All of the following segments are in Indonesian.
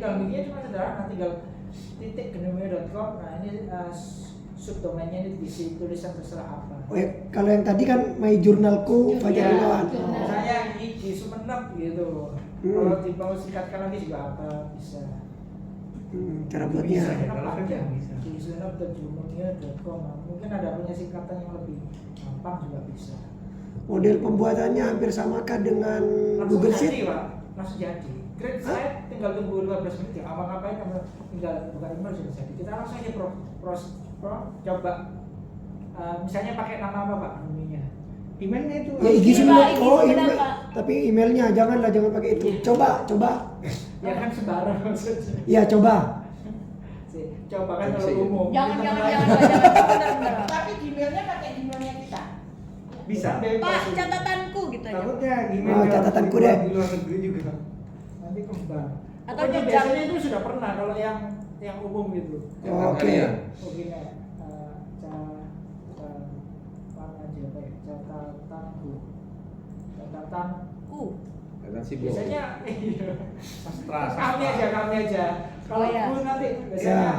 tinggal bikinnya cuma sederhana, tinggal @genomio.com. Nah ini subdomainnya ini diisi tulisan terserah apa. Oh ya, kalau yang tadi kan My Journalku Fajar Ilawan. Saya di Sumenep gitu. Kalau mau singkatkan lagi juga apa bisa. Cara buatnya. Bisa. Di sumenep.genomio.com. Mungkin ada punya singkatan yang lebih gampang juga bisa. Model pembuatannya hampir samakah dengan Langsung Google jadi, Sheet? Pak. Langsung jadi. Create site tinggal tunggu 15 menit ya. Apa ngapain kamu tinggal buka email sudah jadi. Kita langsung aja coba. Misalnya pakai nama apa Pak emailnya? Emailnya itu. Ya IG Pak, Sumenep. IG Oh, Sumenep, email. Pak. Tapi emailnya jangan pakai itu. Coba. Ya kan sembarang maksudnya. Ya coba. Coba kan kalau umum. Jangan. Tapi Gmailnya pakai Gmailnya kita. Bisa. Pak, catatanku gitu aja. Takutnya email Oh, catatanku deh. di luar negeri juga. Nanti kembang. Atau Pokoknya jejak. biasanya itu sudah pernah kalau yang umum gitu. Oke. Oh gini, catatanku. Kata si Biasanya Sastra. kami aja. Kalau Oh, iya. Bu nanti biasanya Ya.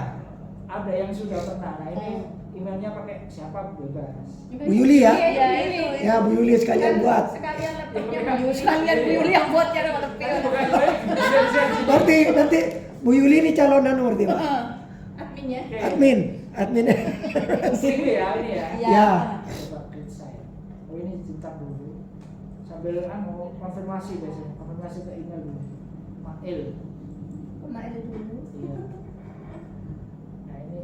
ada yang sudah pernah. Nah ini emailnya pakai siapa bebas. Bu Yuli ya? Iya, ini. Ya Bu Yuli sekalian buat. Sekalian laptopnya Bu Yuli. Sekalian Bu Yuli yang buatnya ada laptopnya. Berarti nanti Bu Yuli ini calonan berarti Pak. Adminnya. Admin. Sini ya ini ya. Ya. Coba create site. Oh ini cinta dulu. Sambil konfirmasi biasanya. Konfirmasi ke email dulu. Mail. Mail dulu. Iya. Nah ini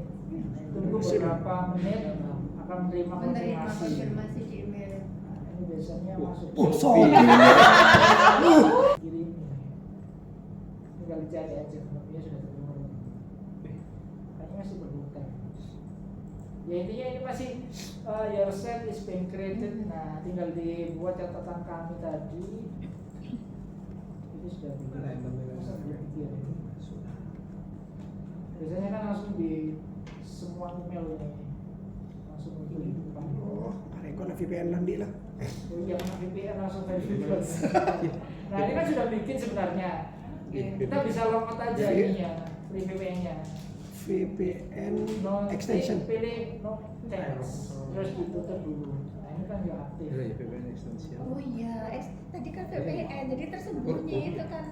tunggu beberapa menit akan menerima konfirmasi. di email. Nah, ini biasanya masuk. Oh, sorry. Kirim. Tinggal dicari aja nomornya sudah terima. Kayaknya masih berbuka. Ya intinya ini masih your site is being created. Nah tinggal dibuat catatan kami tadi. Itu sudah bikin. Biasanya kan langsung di semua email ini langsung muncul di depan. Oh, Areko na VPN lang di lah. Oh iya, kena VPN langsung verifikasi. Nah ini kan sudah bikin sebenarnya. Kita bisa login aja ininya, free VPN-nya. VPN No extension. pilih no thanks, terus ditutup dulu. Nah ini kan nggak aktif. Iya, VPN extension. Oh iya, tadi kan VPN, jadi tersembunyi itu kan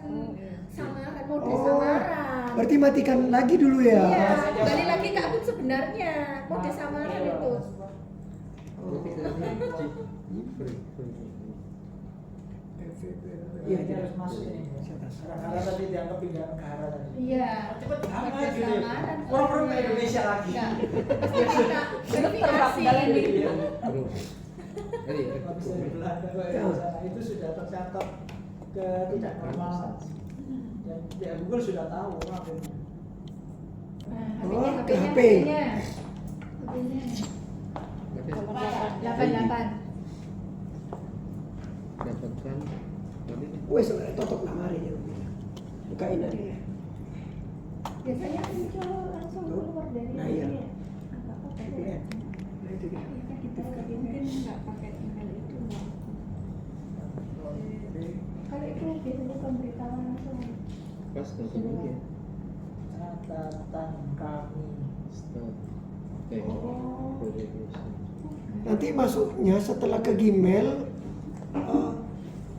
samaran, mode Oh, samaran. berarti matikan lagi dulu ya. Iya, kembali lagi ke akun sebenarnya, mode samaran Iya. itu. Berarti free. Iya ini harus masuk ini. Karena tadi dianggap pindah negara tadi. Iya. Cepet banget Mode gitu. samaran. Orang-orang ke Indonesia lagi. Enggak. Pasti kita verifikasi. Terus. Tadi Nggak bisa di Belanda kok ya. Nah, itu sudah tercatat ke tidak normal. Dan ya, Google sudah tahu akhirnya. Nah, Oh, ke HP-nya, HP. HP-nya. 88. dapatkan tadi Wes tutup lamari ya. Bukain aja. Biasanya muncul langsung keluar dari Nah, iya. ini. Apa-apa. VPN. Nah itu dia. Kita mungkin nggak pakai email itu nggak. Kalau itu biasanya pemberitahuan langsung. pas ketemu ya. Catatan kami. Start. Oke. Oh. Verification. Nanti masuknya setelah ke Gmail.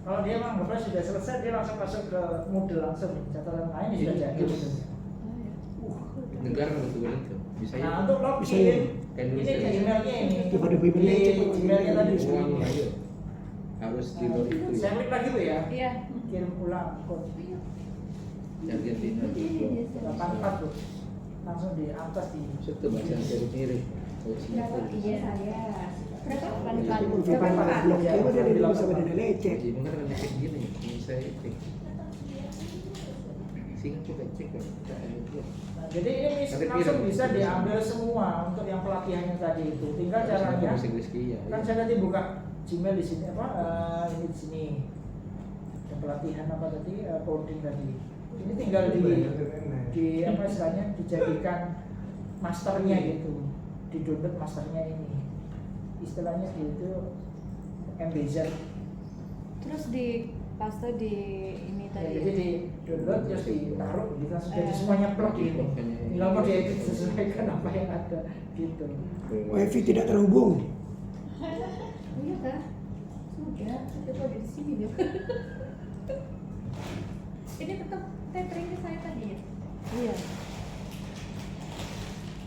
Kalau dia menganggapnya sudah selesai, dia langsung masuk ke Moodle langsung. Catatan lain sudah jadi. Negara betul itu. Bisa ya. Nah untuk Bisa login, ya. ini di emailnya ini. Daripada emailnya Di cepet. emailnya tadi. Uang ayo. Harus di luar itu Saya ya. klik lagi tuh ya. Iya. Kirim ulang kode. Jangan di 84 tuh. Langsung di atas di. Itu bahasa mirip. Berapa? Iya saya. Berapa? VPN blok ya, dia tidak bisa pada lecek. Jadi mungkin akan cek gini, ini saya cek. Singkat kita cek kan. Nah, jadi ini langsung bisa diambil semua untuk yang pelatihannya tadi itu. Tinggal caranya. Kan saya tadi buka Gmail di sini apa? Ini di sini. Ada pelatihan apa tadi? Coding tadi. Ini tinggal di apa istilahnya dijadikan masternya gitu. Di download masternya ini. Istilahnya itu MBZ. Terus di paste di ini Ya, tadi. jadi di download terus ditaruh gitu langsung jadi Eh. semuanya plug ini. Makanya. Tinggal mau diedit sesuaikan apa yang ada gitu. Wifi tidak terhubung. Oh iya kah? Sudah, coba di sini deh. Ini tetap tethering ke saya tadi ya? Iya.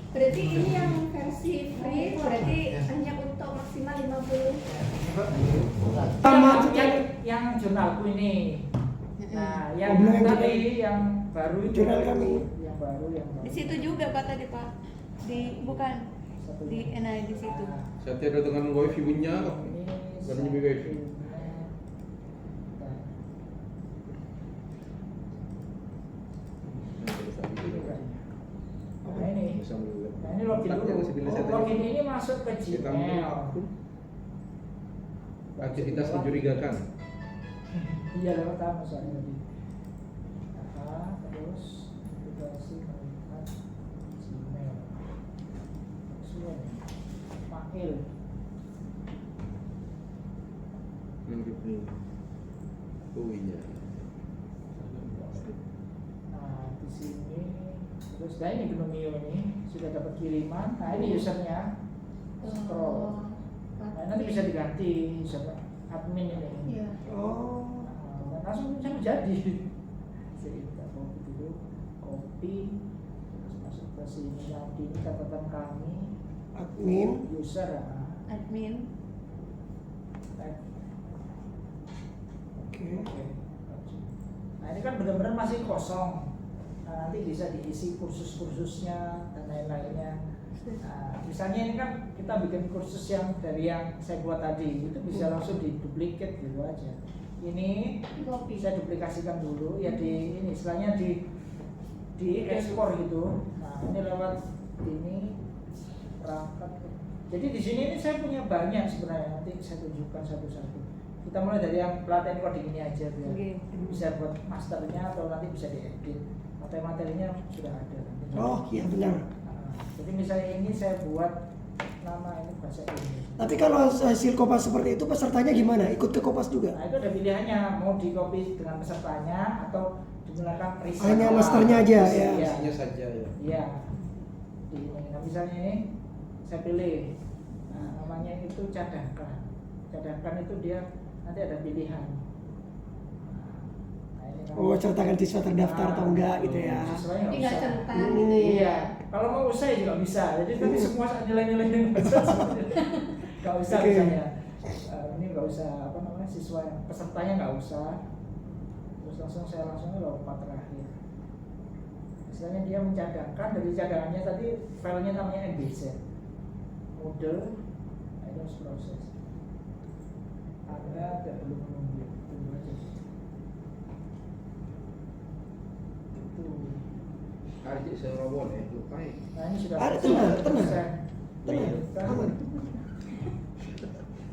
Berarti ini yang versi free, berarti hanya untuk maksimal 50. Tamat. Yang jurnalku ini. Nah, yang Oh, belum tadi jurnal. yang baru itu Jurnal kami. yang baru. Di situ juga Pak tadi Pak. Di bukan Satu di ini. NI di situ. Nah, Saya ada dengan wifi punya kok. ini Baru nyampe wifi. Nah, ini. Nah, ini login dulu. Login ini masuk ke Gmail. Aktivitas mencurigakan. Iya lewat kamu soalnya tadi. Terus aplikasi melihat Gmail. Sudah. Mail. Oh iya. Nah, di sini terus nah ini Gnomio ini sudah dapat kiriman. Nah, ini usernya. Scroll. Nah, nanti bisa diganti user admin ini. Iya. Oh. Nah, langsung bisa jadi. Jadi kita copy dulu, copy terus masuk ke sini. Nanti ini catatan kami Admin. user ya. Admin. Oke. Oke. Nah, ini kan benar-benar masih kosong. Nah, nanti bisa diisi kursus-kursusnya dan lain-lainnya. Nah, misalnya ini kan kita bikin kursus yang dari yang saya buat tadi, itu bisa langsung diduplikat gitu aja. Ini Copy. bisa duplikasikan dulu ya di ini, istilahnya di ekspor gitu. Nah, ini lewat ini perangkat. Jadi di sini ini saya punya banyak sebenarnya, nanti saya tunjukkan satu-satu. Kita mulai dari yang pelatihan coding ini aja biar Oke. bisa buat masternya atau nanti bisa diedit. Materi-materinya sudah ada. Nanti Oh iya benar. Nah, jadi misalnya ini saya buat nama ini bahasa Inggris. Tapi kalau hasil kopas seperti itu pesertanya gimana? Ikut ke kopas juga? Nah, itu ada pilihannya, mau di copy dengan pesertanya atau digunakan riset. Hanya masternya aja, ya. Iya. Isinya saja ya. Iya. Nah, misalnya ini saya pilih. Nah, namanya itu cadangkan. Cadangkan itu dia nanti ada pilihan. Nah, ini kan- Oh, sertakan siswa terdaftar atau enggak gitu ya. Siswanya nggak Tinggal usah. centang Hmm. gitu ya. Iya, kalau mau usai juga bisa. Jadi tapi semua nilai-nilai yang nggak usah Oke. misalnya. Ini nggak usah apa namanya siswa pesertanya nggak usah. Terus langsung saya langsung lompat terakhir. Misalnya dia mencadangkan dari cadangannya tadi filenya namanya MBZ. Model, itu harus proses. Anda tidak perlu menunggu, tunggu aja. Itu. Adik saya rawon ya, lupain. Nah ini sudah Ada, selesai. tenang. Selesai. Tenang, aman.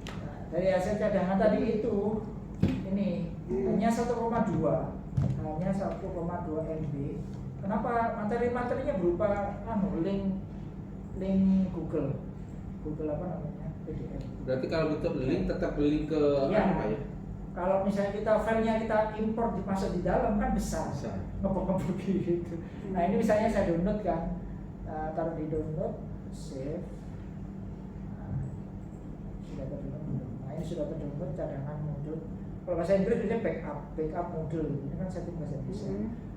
Nah, dari hasil cadangan tadi itu ini hanya 1,2 MB. Kenapa materi-materinya berupa link Google apa namanya PDF. Berarti kalau bentuk link tetap link ke Iya. apa ya? Kalau misalnya kita filenya kita import dimasuk di dalam kan besar, Besar. ngebok-ngebok gitu. Nah ini misalnya saya download kan, taruh di download, save. Nah, sudah terdownload. Nah ini sudah terdownload cadangan modul. Kalau bahasa Inggris biasanya backup modul. Ini kan setting bahasa Indonesia.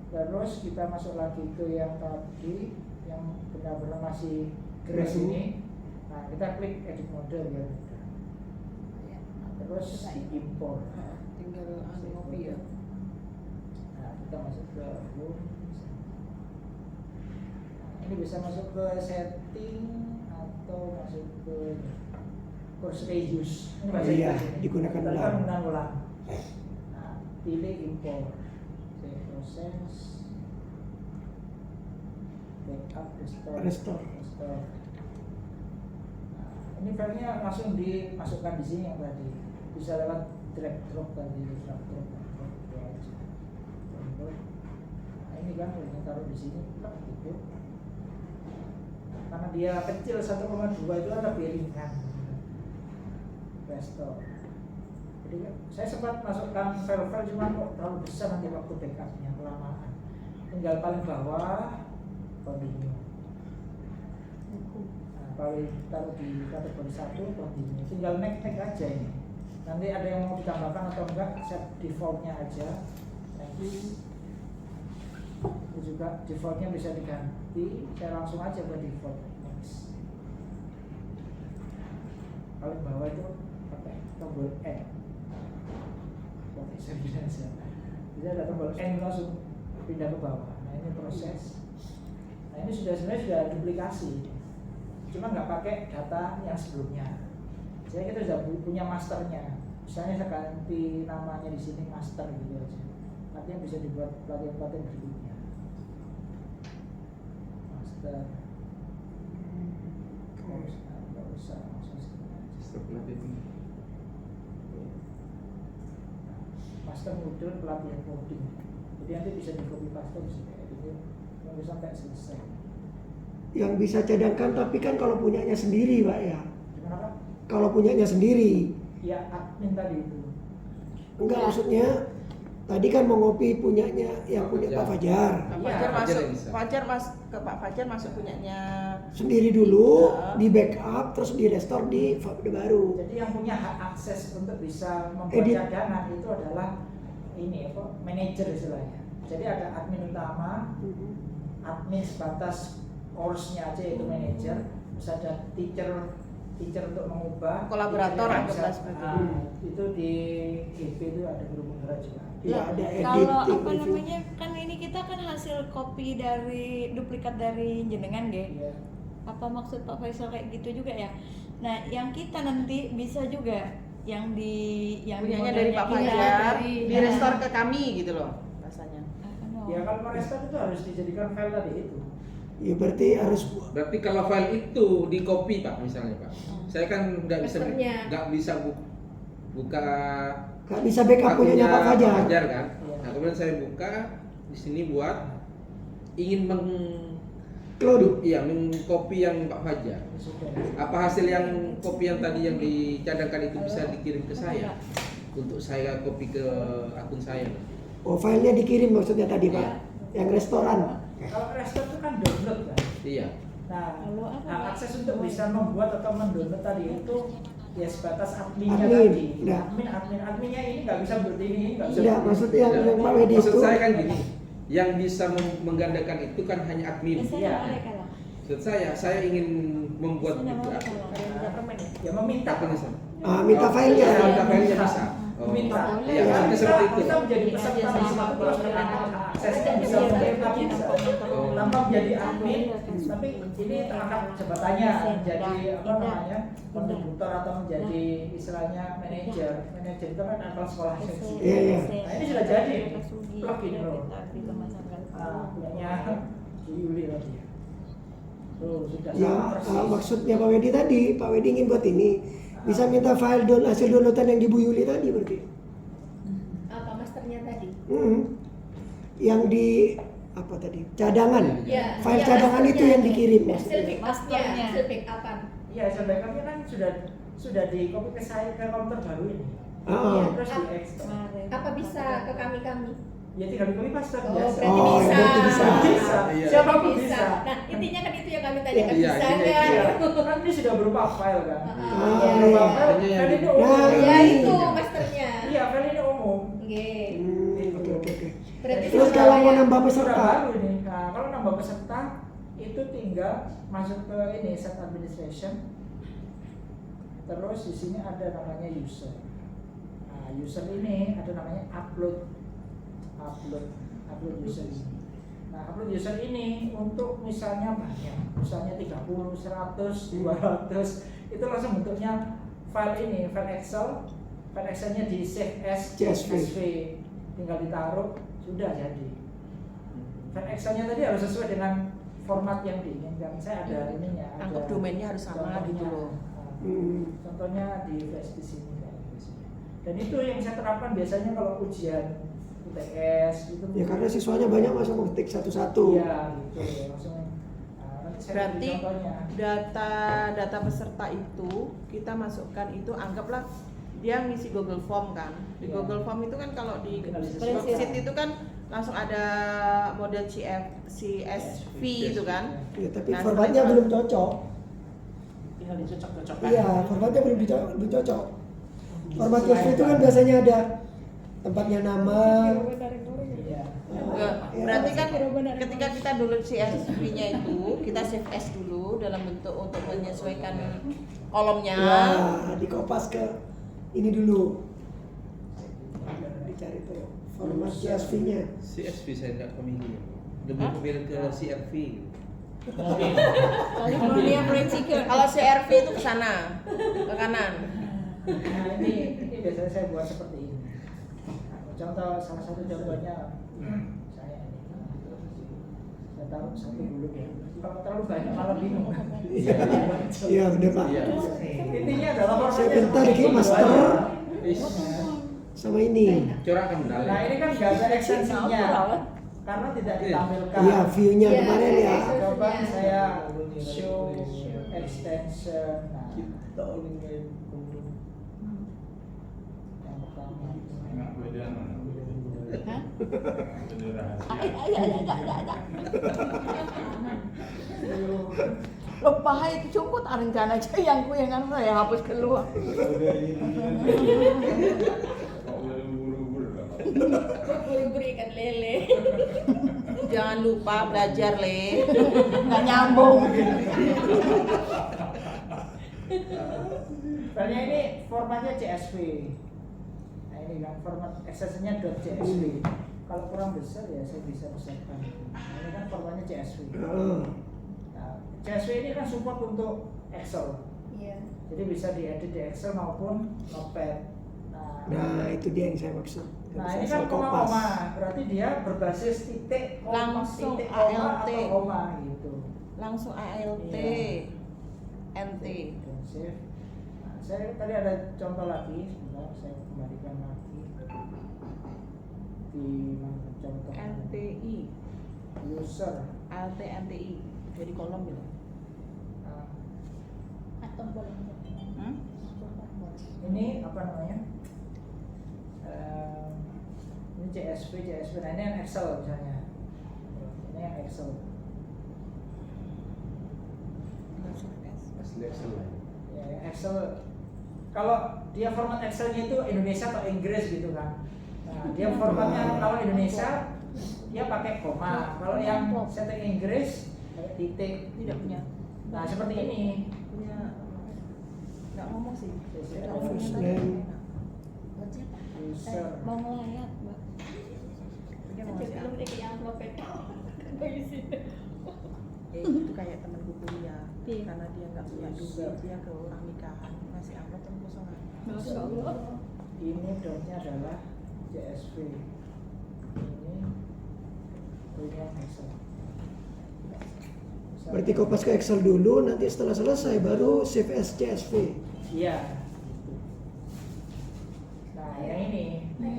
Terus kita masuk lagi ke yang tadi, yang benar-benar masih grace ini. Nah kita klik edit model ya. Terus diimpor. Tinggal ngopi ya. Nah, kita masuk ke home. Nah, ini bisa masuk ke setting atau masuk ke course reuse. Ini bahasa Iya, Inggris ini. digunakan Tadi ulang. kan ulang-ulang. Nah, pilih impor. Save proses. Backup, restore. Restore. Nah, ini filenya langsung dimasukkan di sini yang tadi. Bisa lewat drag drop tadi, drag drop itu aja. Nah, ini kan filenya taruh di sini, gitu. Karena dia kecil 1,2 itu ada piringan. Restore. Jadi saya sempat masukkan file-file cuma kok terlalu besar nanti waktu backupnya kelamaan. Tinggal paling bawah continue. Nah, paling taruh di kategori 1 continue. Tinggal next aja ini. Nanti ada yang mau ditambahkan atau enggak, set defaultnya aja. Next. Itu juga defaultnya bisa diganti. Saya langsung aja ke default. Next. Paling bawah itu pakai tombol N. Jadi ada tombol N langsung pindah ke bawah. Nah ini proses. Nah ini sebenarnya sudah duplikasi, cuma nggak pakai data yang sebelumnya. Jadi kita sudah punya masternya. Misalnya saya ganti namanya di sini master gitu aja. Artinya bisa dibuat pelatihan-pelatihan berikutnya. Master. Nggak usah langsung sini aja. Master modul pelatihan coding. Jadi nanti bisa di copy paste bisa kayak gitu. Tunggu sampai selesai. Yang bisa cadangkan tapi kan kalau punyanya sendiri Pak ya. Gimana Pak? Kalau punyanya sendiri. Ya admin tadi itu. Enggak, maksudnya tadi kan mau ngopi punyanya yang Pak punya Fajar. Pak Fajar. Pak Iya, Fajar Fajar masuk, yang bisa. ke Pak Fajar masuk punyanya. Sendiri dulu, Iya. di backup, terus di restore di folder baru. Jadi yang punya hak akses untuk bisa membuat Edit. cadangan itu adalah ini apa? Manajer istilahnya. Jadi ada admin utama, admin sebatas course-nya aja itu manajer, terus ada teacher untuk mengubah, Kolaborator teacher yang anggaplah bisa- seperti itu di GP itu ada guru penggerak juga. Iya, ada Kalau editing apa review. namanya, kan ini kita kan hasil copy dari duplikat dari jenengan ge. Iya. Apa maksud Pak Faisal kayak gitu juga ya? Nah, yang kita nanti bisa juga yang Punyanya dari Pak modelnya kita Fajar, dari- di restore ke kami gitu loh rasanya. Ya kalau merestore itu harus dijadikan file tadi itu. Ya berarti harus Berarti kalau file itu di copy Pak misalnya Pak. Saya kan Masternya. nggak bisa buka nggak bisa backup punyanya Pak Fajar. kan. Iya. Nah, kemudian saya buka di sini buat ingin Cloud. mengcopy yang Pak Fajar. Sudah. Apa hasil yang copy yang tadi yang dicadangkan itu bisa dikirim ke saya untuk saya copy ke akun saya. Oh, filenya dikirim maksudnya tadi Pak. Yang restoran. Kalau restore itu kan download kan. Iya. Nah, Lalu apa, hak Pak? akses untuk bisa membuat atau mendownload tadi itu ya sebatas adminnya Admin, tadi. nah. Adminnya ini nggak bisa berdiri, nggak bisa. Tidak, berdiri. maksudnya yang Pak Wedi Maksud itu saya kan gini, yang bisa menggandakan itu kan hanya admin. Iya. Maksud saya ingin membuat juga. Ya meminta. Apa nih, Sam? minta filenya. Ya, minta filenya bisa. Oh. Minta. Iya, Kan maksudnya kita, seperti itu. kita menjadi peserta di situ terus aksesnya bisa meminta bisa. Oh. Tanpa menjadi admin, tapi ini terangkat jabatannya menjadi apa namanya kontributor atau menjadi istilahnya manajer. Manajer itu kan level sekolah seksi. Iya, iya. Nah ini sudah jadi plugin loh. Punyanya Yuli tadi. Tuh sudah Ya, sama persis. maksudnya Pak Wedi tadi, Pak Wedi ingin buat ini. Bisa minta file hasil downloadan yang di Bu Yuli tadi berarti. Apa masternya tadi? Yang di apa tadi? Cadangan. Ya, File ya, cadangan itu masternya. yang dikirim Hasil maksudnya. backupnya, hasil backupan. Iya, hasil backupnya kan sudah di copy ke saya ke komputer baru ini. Ah. Terus di ekstrak. Apa bisa ke kami-kami? Ya tinggal di copy paste Oh, biasa. berarti Oh, bisa. berarti bisa. Bisa. Iya. Siapapun Bisa. bisa. Nah, intinya kan itu yang kami tanyakan, Iya, bisa intinya nggak? Iya. Kan ini sudah berupa file kan. Ah, Iya. Berupa iya. file, Hanya yang file ini di- umum. Nah, Ya ini. itu masternya. Iya, file ini umum. Oke. Oke. Berarti Terus sudah kalau mau ya. nambah Sudah peserta, baru ini. Nah, kalau nambah peserta itu tinggal masuk ke ini set administration. Terus di sini ada namanya user. Nah, user ini ada namanya upload user ini. Nah, upload user ini untuk misalnya banyak, misalnya 30, 100, 200, itu langsung bentuknya file ini, file Excel. File Excelnya di save as CSV, tinggal ditaruh, sudah jadi. File Excelnya tadi harus sesuai dengan format yang diinginkan. Saya ada ininya. Ada Anggap domainnya harus sama contohnya. gitu loh. Contohnya di flash di sini. Dan itu yang saya terapkan biasanya kalau ujian UTS itu. ya karena siswanya banyak masa mau ketik satu-satu. Iya gitu ya, langsung. Nanti saya Berarti beri contohnya. data peserta itu kita masukkan itu anggaplah dia ngisi Google Form kan. Di Iya. Google Form itu kan kalau di Tinggal worksheet itu kan langsung ada model CSV itu kan. Ya, tapi Nah, formatnya setelah- belum cocok. Tinggal dicocok-cocokkan. Iya, formatnya belum cocok. Format CSV itu kan biasanya ada tempatnya nama. Iya. Enggak, Ya. berarti kan ketika kita download CSV-nya itu, kita save as dulu dalam bentuk untuk menyesuaikan kolomnya. Ya, dikopas ke ini dulu. Dicari tuh format CSV-nya. CSV saya nggak familiar. Lebih familiar ke CRV. California Fried Chicken. Kalau CRV itu ke sana, ke kanan. Nah ini biasanya saya buat seperti ini. Nah, contoh salah satu contohnya saya ini. Saya taruh satu dulu ya. Kalau terlalu banyak malah bingung. Iya, bener Pak. Iya. Intinya adalah Saya formatnya bentar seperti Ki, ini. master. Is Sama ini. corak kan dalam. Nah ini kan nggak ada ekstensinya karena tidak ditampilkan. Iya, view-nya Iya, kemarin ya. Coba saya show extension. Nah, yang pertama. Hah? Lupa itu cungkut rencana aja yang saya hapus keluar. Buru-buru ikan lele. Jangan lupa belajar, Le. Nggak nyambung. Soalnya ini formatnya CSV. Nah ini kan format extensionnya .csv. Kalau kurang besar ya saya bisa besarkan. Nah ini kan formatnya CSV. Oh. Nah, CSV ini kan support untuk Excel. Iya. Jadi bisa diedit di Excel maupun Notepad. Nah, itu dia yang saya maksud. Nah Bisa ini saya kan kopas. koma, berarti dia berbasis titik, koma, Langsung titik, koma ALT. atau koma gitu. Langsung ALT, Iya. NT. Dan save. Nah, saya tadi ada contoh lagi, sebentar saya kembalikan lagi di mana contoh NTI, user. ALT, NTI. Jadi kolom gitu. Nah, Atau boleh. Hmm? ini apa namanya? Ini CSV. Nah ini yang Excel misalnya. Ini yang Excel. Asli Excel lah. Ya, yang Excel. Kalau dia format Excelnya itu Indonesia atau Inggris gitu kan. Nah, dia formatnya kalau Indonesia dia pakai koma. Kalau yang setting Inggris pakai titik. Tidak punya. Nah seperti ini. Punya. Nggak ngomong sih. First name. User. Mau ngelayat, Mbak. Dia mau ngasih Belum dikasih amplop itu. itu kayak temanku kuliah. Iya. Karena dia nggak punya duit, dia ke orang nikahan ngasih amplop kan kosongan. Masya Allah. Ini dotnya adalah CSV. Ini punya Excel. Berarti kopas ke Excel dulu, nanti setelah selesai baru save as CSV. Iya. Nah yang ini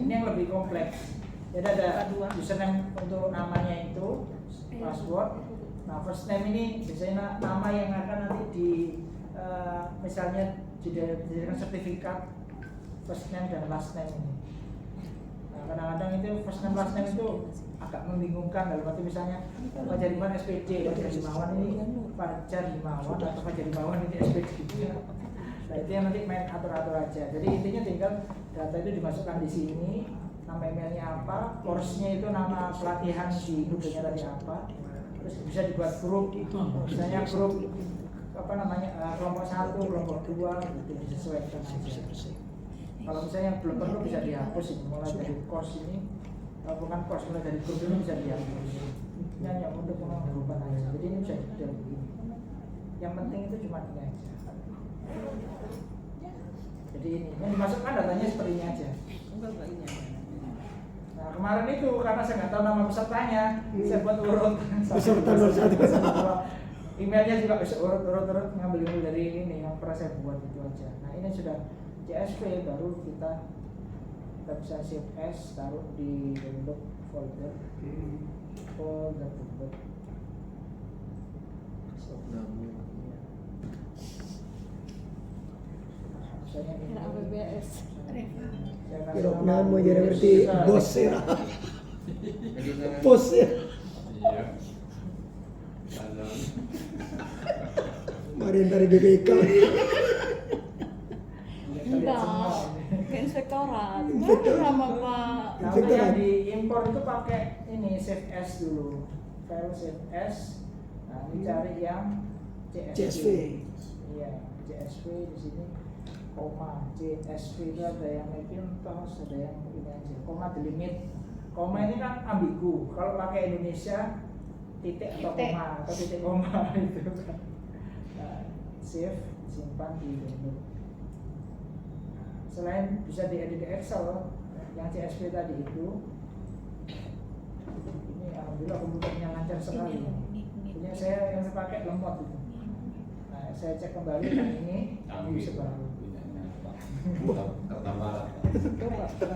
yang lebih kompleks. Jadi ada username untuk namanya itu, password. Nah first name ini biasanya nama yang akan nanti di misalnya dijadikan sertifikat first name dan last name ini. Nah kadang-kadang itu first name last name itu agak membingungkan dalam arti misalnya Fajar Himawan SPD, Fajar Himawan ini Fajar Himawan atau Fajar Himawan ini SPD. Nah itu yang nanti main atur-atur aja. Jadi intinya tinggal data itu dimasukkan di sini, nama emailnya apa, course-nya itu nama pelatihan di Google-nya tadi apa, terus bisa dibuat grup, misalnya grup apa namanya kelompok 1, kelompok 2 gitu disesuaikan aja. Kalau misalnya belum perlu bisa dihapus ini, mulai dari course ini, bukan course, mulai dari grup ini bisa dihapus. Ini hanya untuk penggrupan aja. Jadi ini bisa detail begini. Yang penting itu cuma ini aja. Jadi ini yang dimasukkan datanya seperti ini aja. Enggak ini. Nah kemarin itu karena saya nggak tahu nama pesertanya, saya buat urut. Peserta nomor 1. Emailnya juga bisa urut ngambil dari ini yang pernah saya buat itu aja. Nah ini sudah CSV, baru kita bisa save as, taruh di download folder. Folder. Misalnya ini. Kira APBS. Saya kasih Kira nama jadi berarti Susah. bos ya. Jadi nama- Bos ya. Iya. Ada. Kemarin dari BPK. Enggak, ke inspektorat. Inspektorat. Sama Pak. Nah, untuk yang diimpor itu pakai ini Save S dulu, file Save S. Nah, ini cari yang CSV. Iya, CSV di sini koma. CSV itu ada yang Macintosh, ada yang ini aja. Koma delimit. Koma ini kan ambigu. Kalau pakai Indonesia titik atau Titik. koma atau titik koma itu kan. Nah, save, simpan di download. Selain bisa diedit di Excel, yang CSV tadi itu, ini alhamdulillah komputernya lancar sekali. Punya saya yang saya pakai lemot itu. Nah, saya cek kembali yang ini bisa baru. Tertambah.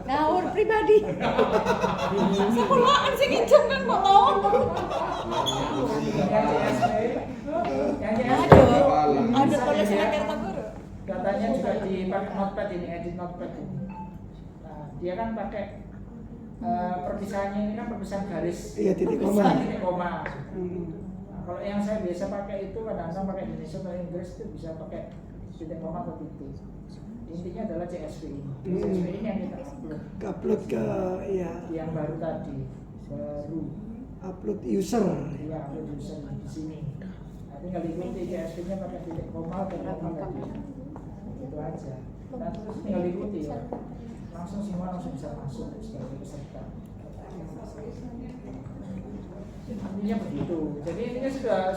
Ngawur pribadi. Sekolahan sih nginjem kan kok lawan. Yang CSV, yang CSV Aduh, itu ada bisa tulisan dilihat Kerta Guru. datanya juga dipakai notepad ini, edit notepad ini. Nah, dia kan pakai perpisahannya ini kan perpisahan garis, Iya, titik koma. perpisahan titik koma. Hmm. Nah, kalau yang saya biasa pakai itu kadang-kadang pakai Indonesia atau Inggris itu bisa pakai titik koma atau titik. Intinya adalah CSV ini. CSV ini yang kita upload. Upload ke ya, Yang baru tadi, baru. upload user. Iya, upload user di sini. Nah, tinggal ikuti CSV-nya pakai titik koma atau koma tadi. Itu aja. Dan terus tinggal ikuti ya. Langsung semua langsung bisa masuk sebagai peserta. Intinya begitu. Jadi ini sudah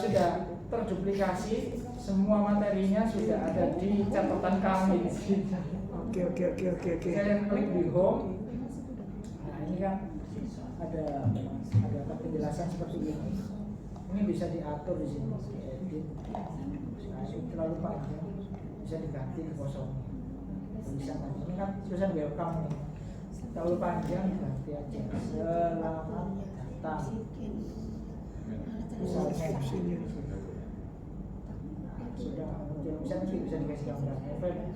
terduplikasi, semua materinya sudah ada di catatan kami di sini. Oke. Saya klik di home. Nah, ini kan ada penjelasan seperti ini. Ini bisa diatur di sini, diedit. Nah, ini terlalu panjang, bisa diganti kosong. Tulisan tadi. Ini kan tulisan welcome nih. Terlalu panjang diganti aja. Selamat datang. Misalnya sudah muncul, bisa dikasih gambar.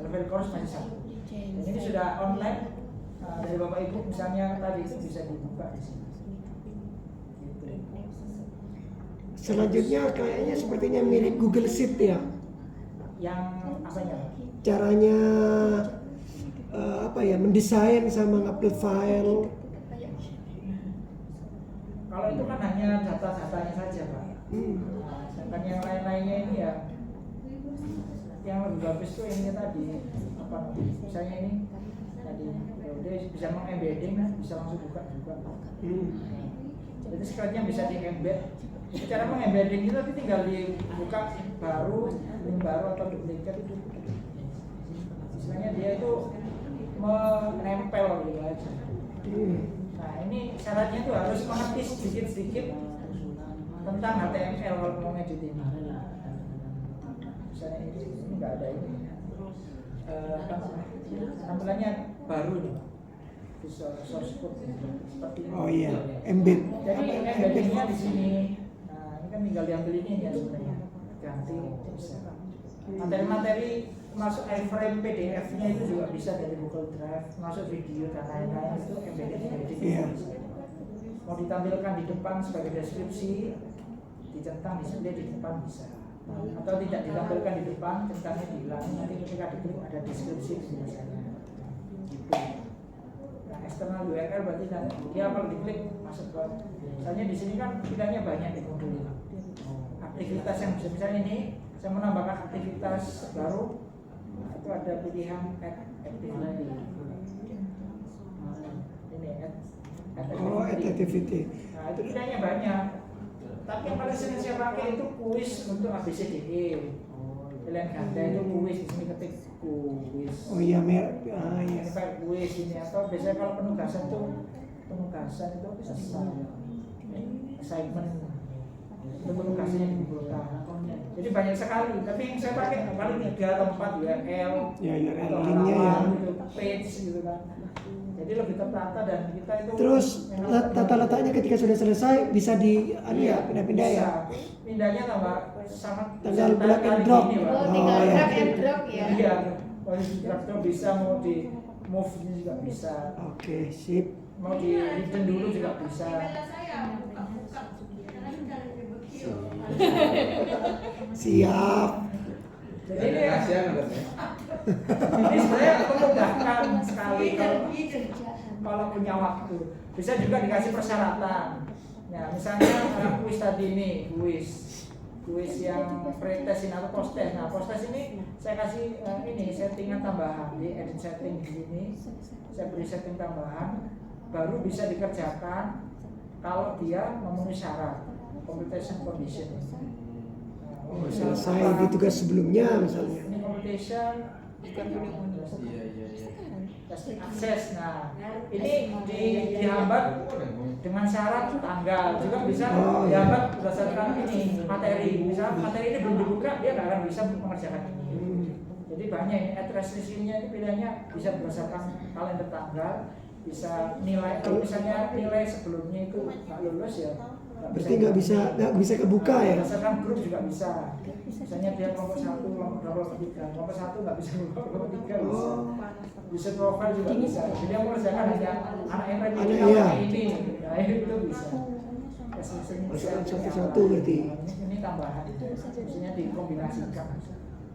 Level course masih satu. Dan ini sudah online. Dari Bapak Ibu misalnya tadi itu bisa dibuka di sini. Gitu. Selanjutnya kayaknya sepertinya mirip Google Sheet ya. Yang apanya? Caranya mendesain sama ngupload file. Kalau itu kan hanya data-datanya saja, Pak. Nah, sedangkan yang lain-lainnya ini ya, yang lebih bagus tuh ini tadi apa namanya? Misalnya ini tadi dia bisa mengembedding, bisa langsung buka juga. Jadi sekalian bisa di-embed. Jadi cara mengembedding itu nanti tinggal dibuka baru, link baru atau duplikat itu. Istilahnya dia itu menempel gitu aja. Nah, ini syaratnya tuh harus mengerti sedikit-sedikit tentang HTML kalau mau ngedit ini. Misalnya ini nggak ada ini. Tampilannya baru nih. Visual source code seperti ini. Oh iya, embed. Jadi embeddingnya di sini. Nah, ini kan tinggal diambil ini ya sebenarnya. Ganti bisa. Materi-materi masuk iframe PDF-nya itu juga bisa dari Google Drive, masuk video dan lain-lain itu embedded. Iya. Mau ditampilkan di depan sebagai deskripsi, dicentang display di depan bisa. Atau tidak ditampilkan di depan, centangnya dihilangin, nanti ketika diklik ada deskripsi tulisannya. Gitu. Nah, external URL berarti nanti dia kalau diklik masuk ke. Misalnya di sini kan pilihannya banyak di modul. Aktivitas yang bisa, misalnya ini saya menambahkan aktivitas baru, itu ada pilihan add activity. Ini add Activity. Nah, itu pilihannya banyak. Tapi yang paling sering saya pakai itu kuis untuk ABCDE. Pilihan ganda itu kuis, di sini ketik kuis. Oh iya, merek. Ah iya. Ini pakai kuis ini, atau biasanya kalau penugasan itu assignment itu penugasannya dikumpulkan. Jadi banyak sekali, tapi yang saya pakai paling 3 atau 4 URL, Ya, URL atau linknya ya. halaman, gitu, page gitu kan. Jadi lebih tertata dan kita itu Terus tata letaknya ketika sudah selesai bisa pindah-pindah ya. Pindahnya tambah sama Tinggal bisa drag and tarik drop. ini, Pak. Oh, tinggal Oh, iya. drag and drop ya. Iya, kalau di drag drop bisa mau move-nya juga bisa. Oke, sip. Mau di hidden dulu juga bisa. Siap. Jadi ini, kasihan ada ya. ini sebenarnya memudahkan sekali kalau punya waktu. Bisa juga dikasih persyaratan. Ya, misalnya kuis tadi ini, kuis yang pretest ini atau post-test. Nah, post-test ini saya kasih ini settingan tambahan di edit setting di sini. Saya beri setting tambahan, baru bisa dikerjakan kalau dia memenuhi syarat computation condition. Oh, selesai di tugas sebelumnya misalnya. Ini computation testing akses. Nah, ini dihambat dengan syarat tanggal, juga bisa Oh, iya. dihambat berdasarkan ini materi. Misalnya materi ini belum dibuka, dia nggak akan bisa mengerjakan ini. Jadi banyak ini address restriction-nya ini pilihannya bisa berdasarkan kalender tanggal, bisa nilai. Kalau misalnya nilai sebelumnya itu nggak lulus ya. Berarti nggak bisa kebuka ya? Berdasarkan grup juga bisa. Misalnya dia kelompok 1, kelompok 2, kelompok 3. Kelompok 1 nggak bisa buka, kelompok 3 bisa. User profile juga bisa. Jadi yang mengerjakan hanya anak yang rajin Anak, iya. ini. Nah, itu bisa. Masukkan satu-satu berarti. Ini tambahan. Maksudnya dikombinasikan.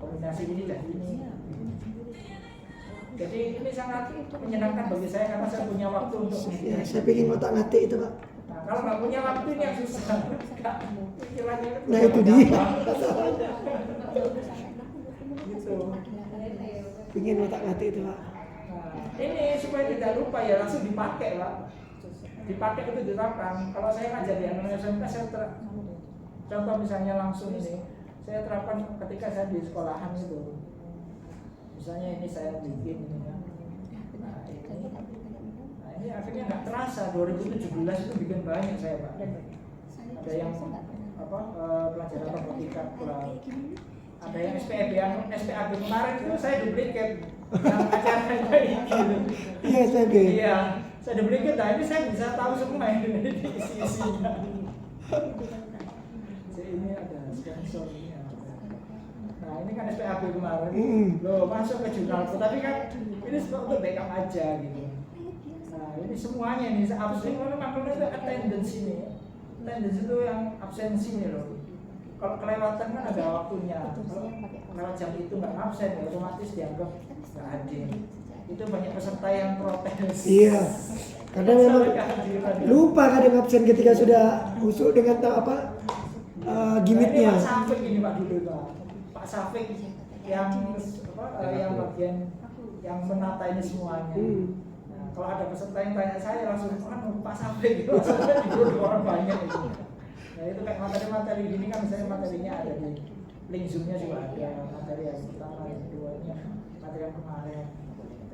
Kombinasi ini dan ini. Jadi ini sangat menyenangkan bagi saya karena saya punya waktu untuk Ya, saya pengen otak-atik itu, Pak. Nah, kalau nggak punya waktu ini yang susah. Pikirannya Nah, itu dia. Gitu. Pengen otak-atik itu, Pak. Nah, ini supaya tidak lupa ya langsung dipakai, Pak. Dipakai itu diterapkan. Kalau saya ngajar di anak SMK, contoh misalnya langsung ini, saya terapkan ketika saya di sekolahan itu. Misalnya ini saya bikin ini kan. Nah ini akhirnya nggak terasa 2017 itu bikin banyak saya, Pak. Ada yang pelajaran robotika cloud. Ada yang SPAB kemarin itu saya duplicate yang acaranya itu. Iya, saya Iya, saya duplicate. Nah ini saya bisa tahu semua ini isi-isinya. Jadi ini ada sponsor ini ada. Nah ini kan SPAB kemarin. Loh masuk ke jurnalku, tapi kan ini untuk backup aja gitu. Nah ini semuanya nih absen memang itu attendance ini. Attendance itu yang absensi nih loh. Kalau kelewatan kan ada waktunya. Kalau lewat jam itu nggak absen, ya otomatis dianggap nggak hadir. Itu banyak peserta yang protes. Iya. Karena memang lupa kadang absen ketika sudah usul dengan gimmicknya. Ini Pak Safik ini Pak dulu Pak. Pak Safik yang yang bagian yang menata ini semuanya. Nah, kalau ada peserta yang tanya saya langsung kan Pak Safik itu maksudnya di orang banyak itu. Nah itu kayak materi-materi gini kan misalnya materinya ada di link zoomnya juga ada materi yang pertama yang keduanya materi yang kemarin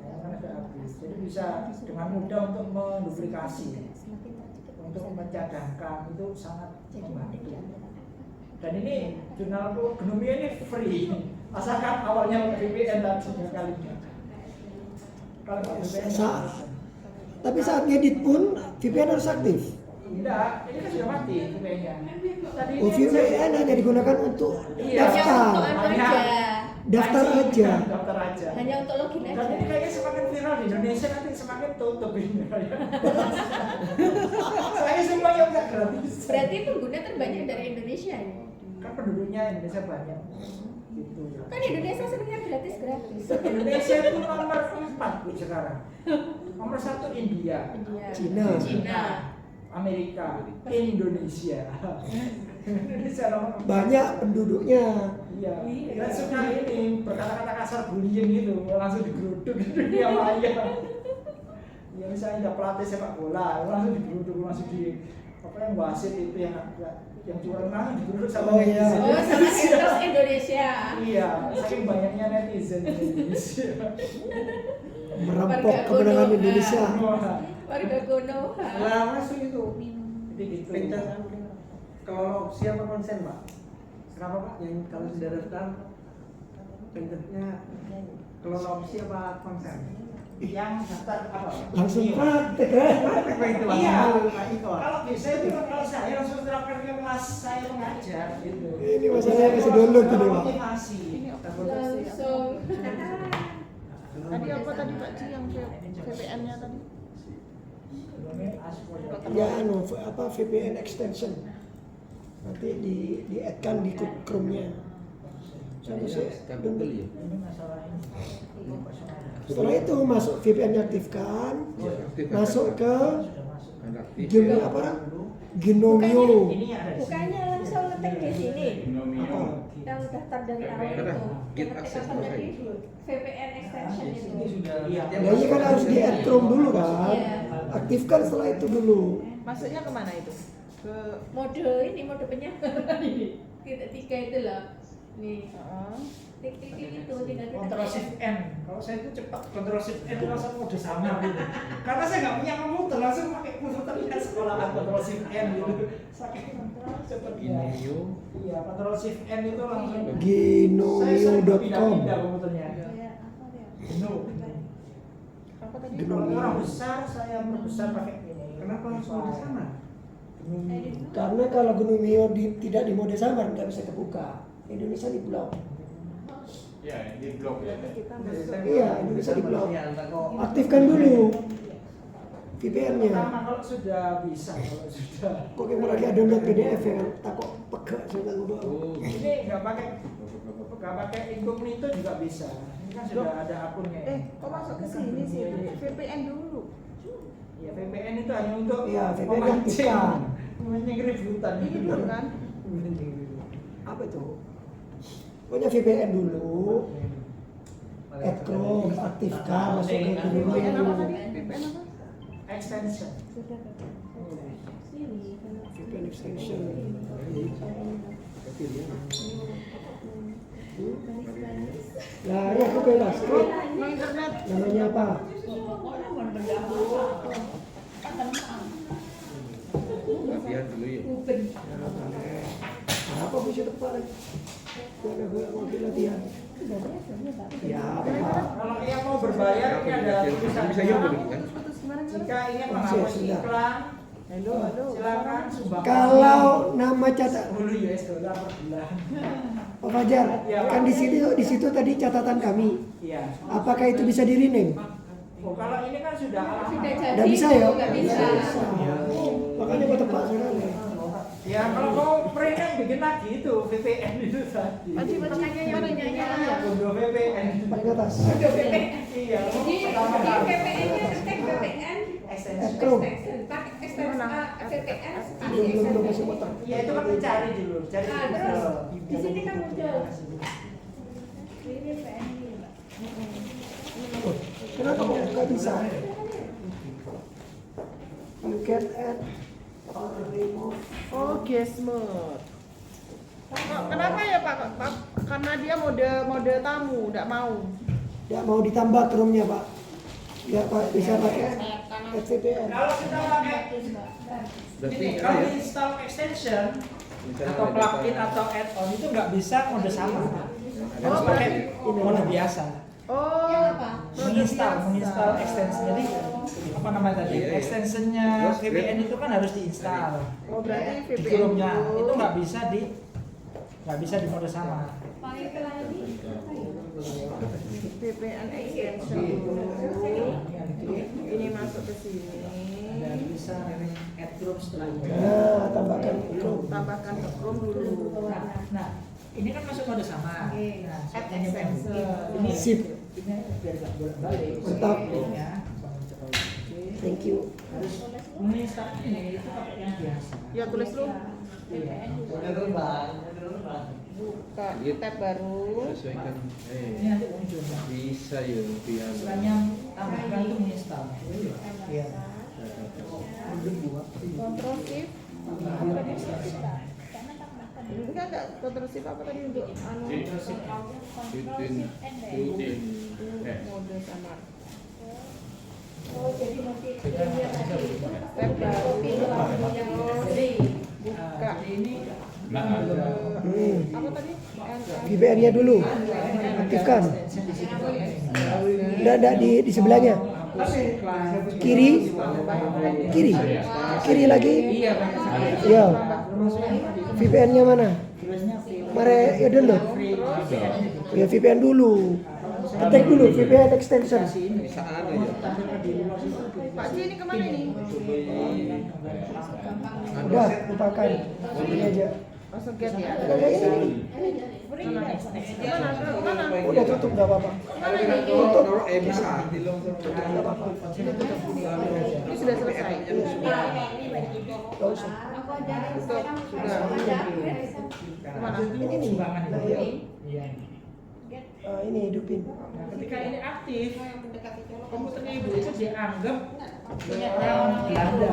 kan ada habis jadi bisa dengan mudah untuk menduplikasi untuk mencadangkan itu sangat membantu dan ini jurnal Gnomia ini free asalkan awalnya VPN tadi kalinya kalau VPN tapi saat ngedit pun VPN harus aktif. Tidak, ini kan sudah mati VPN-nya. Tadi Oh, VPN hanya digunakan untuk Iya. daftar. Daftar aja. Daftar aja. Hanya untuk login Dan aja. ini kayaknya semakin viral di Indonesia nanti semakin tutup ini. Saya semua yang nggak gratis. Berarti pengguna terbanyak dari Indonesia ya? Kan penduduknya Indonesia banyak. Gitu. Kan Indonesia sebenarnya gratis. Indonesia itu nomor 4 Bu sekarang. Nomor 1 India, Cina. Amerika, Indonesia. Indonesia nomor 4. Banyak penduduknya. Iya. Dan suka ini berkata-kata kasar bullying gitu, langsung digeruduk di dunia maya. Ya misalnya ada pelatih sepak bola, langsung digeruduk, langsung di apa yang wasit itu yang curang langsung digeruduk sama Oh, iya. netizen. Oh, sama haters Indonesia. Iya, saking banyaknya netizen di Indonesia. Merampok kemenangan Indonesia. Wah, Warga Konoha. Lah masuk itu. jadi gitu. Perintah kalau opsi apa konsen, Pak? Kenapa Pak? Yang kalau sudah daftar perintahnya kalau opsi apa konsen? Yang daftar apa? Langsung praktek kan? Apa itu? Iya. Pak Iko. Kalau bisa itu kalau saya langsung terapkan ke kelas saya mengajar gitu. Ini masalahnya masih download ini, Pak. Motivasi. Langsung. Tadi apa tadi Pak Ci yang VPN-nya tadi? Ya VPN extension. Nanti di add-kan di Chrome-nya. Sama sih. Kan betul ya. Ini masalah ini. Setelah itu masuk VPN-nya aktifkan, masuk ke Kan aktif. Gnomio. Ini ada di sini. Bukannya langsung ngetik di sini Apa? yang daftar dari awal Karena itu. get Ngetik access apa terus tadi? aja. VPN extension itu. Iya. Ya ini kan harus di add Chrome dulu kan. Iya. Aktifkan setelah itu dulu. Masuknya kemana itu? Ke Mode penyebar ini. Kita 3 itu loh. Nih. Tik itu tinggal kita Ctrl Shift N. Kalau saya itu cepat Ctrl Shift N langsung mode sama gitu. Karena saya nggak punya komputer, langsung pakai komputernya sekolahan Ctrl Shift N gitu. Saking cepatnya. Gnomio. Iya, Ctrl Shift N itu langsung. Saya sering Gnomio.com. pindah-pindah komputernya. Iya, apa ya? Gnu. apa tadi? Kalau orang besar saya perbesar pakai ini. Kenapa harus mode sama? Karena kalau Gnomio tidak di mode samar nggak bisa terbuka. Indonesia di blok. Ya, di blok ya. Kita masuk. Iya, Indonesia di blok. Aktifkan dulu VPN-nya. Pertama kalau sudah bisa, kalau sudah. Kok kayak lagi download PDF ya kan? Takut pegak sudah gua. Oh, Ini nggak pakai incognito juga bisa. Ini kan sudah ada akunnya. Kok masuk ke sini sih? VPN dulu. Ya VPN itu hanya untuk Iya, VPN memancing, aktifkan. memancing keributan Ini gitu dulu kan? Apa itu? Pokoknya VPN dulu. Add Chrome, aktifkan, masuk ke VPN apa Gnomio. tadi? VPN apa? Extension. VPN extension. Nah, ini aku bebas. No internet. Namanya apa? latihan dulu ya. Apa bisa tepat lagi? Ada gue mau latihan. Ya, apa? Kalau yang mau berbayar ini ada tulisan. Bisa ya begini kan? Jika ingin menghapus iklan, silakan sumbangkan. Kalau nama catat 10 US dollar per bulan. Pak Fajar, kan di situ tadi catatan kami. Iya. Apakah itu bisa di rename? Oh, kalau ini kan sudah Sudah alamat. jadi. Nggak bisa ya? Nggak bisa. Makanya kok tepat sekali. Ya kalau mau print kan bikin lagi itu VPN itu tadi. Makanya yang punyanya Bodoh VPN. Paling atas. Iya. Jadi VPN-nya ketik VPN Extension. Chrome. pakai extension VPN Belum masih motor. Iya itu kan mencari dulu, cari Ah, di terus Google. di sini kan muncul. Ini VPN ini, Mbak. Oh, kenapa kok nggak bisa? You can add or remove. Oh, Gesmer. Kenapa ya Pak? Karena dia mode tamu, nggak mau. Tidak mau ditambah Chrome-nya Pak. Ya Pak, bisa pakai VPN. Kalau kita pakai Berarti ini, kalau install extension atau plugin atau add-on itu nggak bisa mode sama. Harus pakai mode biasa. Oh, Yang apa? menginstal extension. Jadi apa namanya tadi? Iya, iya. Extensionnya Terus, VPN itu kan harus diinstal. oh berarti Di VPN Chrome-nya dulu. itu nggak bisa di mode sama. Pakai ke lagi. VPN extension dulu. Ini masuk ke sini. Dan bisa add group setelah itu. Nah, tambahkan Chrome. Tambahkan ke Chrome dulu. Nah, ini kan masuk mode sama. Oke. Nah, Add ini extension. ini Sip. ini biar nggak bolak-balik. Mantap. Ya. Thank you. Harus menginstal ini itu pakai yang biasa. Ya tulis lu. Iya. Buka tab baru. sesuaikan. Ini nanti muncul. Bang. Bisa ya biar. Istilahnya tambahkan itu menginstal. Iya. Control Shift. Ini kan nggak Control Shift apa tadi untuk anu Rutin. mode samar. Oh, jadi nanti lihat tadi itu Tab baru. yang Buka. Ini Nah, Apa tadi? VPN-nya dulu. Aktifkan. Tidak di sebelahnya. Kiri. Kiri lagi. Ya. VPN-nya mana? Mare ya download. Ya VPN dulu. Cek dulu VPN extension. Kasih ini. Bisa ada Mau ya. tampilkan di luar situ. Pak Ci ini kemana nih? Udah, lupakan. Ini aja. Langsung get ya. Udah kayak ini. Kemana? Udah tutup enggak apa-apa. Tutup. Bisa. Enggak apa-apa. Ini tutup. Ini sudah selesai. Enggak usah. Kemana? Ini sumbangan Nah, itu. iya. Iya. Ini hidupin. Nah, ketika ini aktif, komputernya ibu itu dianggap Belanda.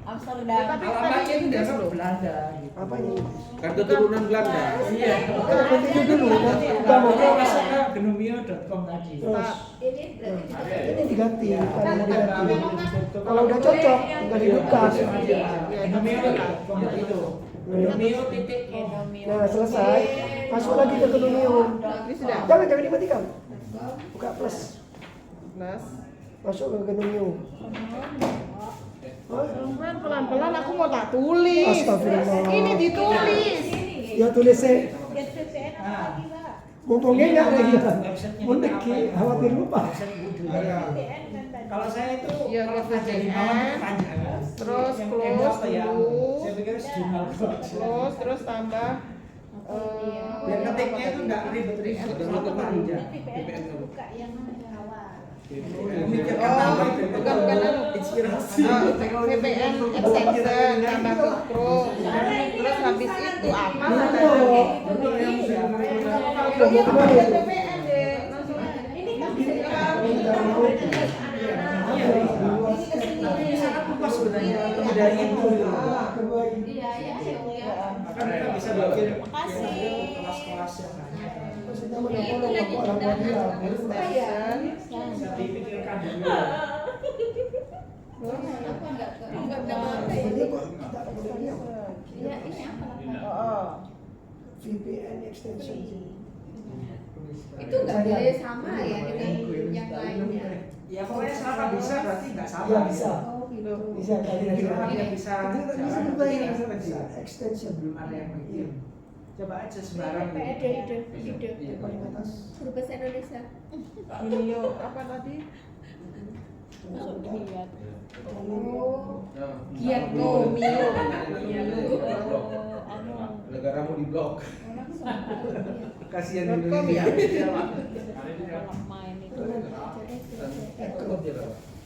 Amsterdam. Tapi Alamatnya itu dianggap loh. Belanda. Gitu. Apanya? Kan keturunan Belanda. Iya. Kita continue dulu. Nanti kita mau Kita masuk ke genomio.com tadi. terus. Ini berarti Ini diganti, bukan mau diganti. Kalau udah cocok, tinggal dibuka. Genomio.com itu. Genomio.com. Nah, selesai. Masuk lagi ke Genomium. Ini sudah. Jangan dimatikan. Buka plus. Plus. Masuk ke Genomium. Pelan-pelan aku mau tak tulis. Astagfirullah. Ini ditulis. Ya tulis saya. get VPN apa lagi, Pak? Mumpungnya enggak lagi. Websitenya Mudik khawatir lupa. Kalau saya itu Ya, kalau VPN. dari bawah itu panjang. Terus Yang close apa ya? dulu. Saya pikir jurnal kok. Close terus tambah Biar ketiknya itu nggak ribet-ribet. Itu panjang. VPN buka yang awal. Mikir Oh, apa itu? bukan anu. Inspirasi. VPN extension tambah ke Chrome. Terus habis itu apa? Udah mau kemarin. VPN deh. Langsung Ini kan Tapi bisa aku pas sebenarnya lebih dari itu. iya ya ya. Maka kita bisa bikin Makasih. kelas-kelas yang lainnya. Maksudnya menolong aku orang Madura. extension. Bisa dipikirkan dulu. Apa enggak ke Ini kok tak ada dia. Iya, ini apa? Oh. VPN extension. Itu enggak boleh sama ya dengan yang lainnya. Ya pokoknya selama bisa berarti nggak Ya salah. bisa. Oh, gitu. Bisa kali lagi. Selama dia bisa Bisa jalan, juga ya. bisa. Bisa extension. Belum ada yang bikin. Coba aja sembarang. Ide. Paling atas. Guru bahasa Indonesia. Ini yuk apa tadi? Oh, Giat Nomio. Negaramu di blok. Kasihan .com ya.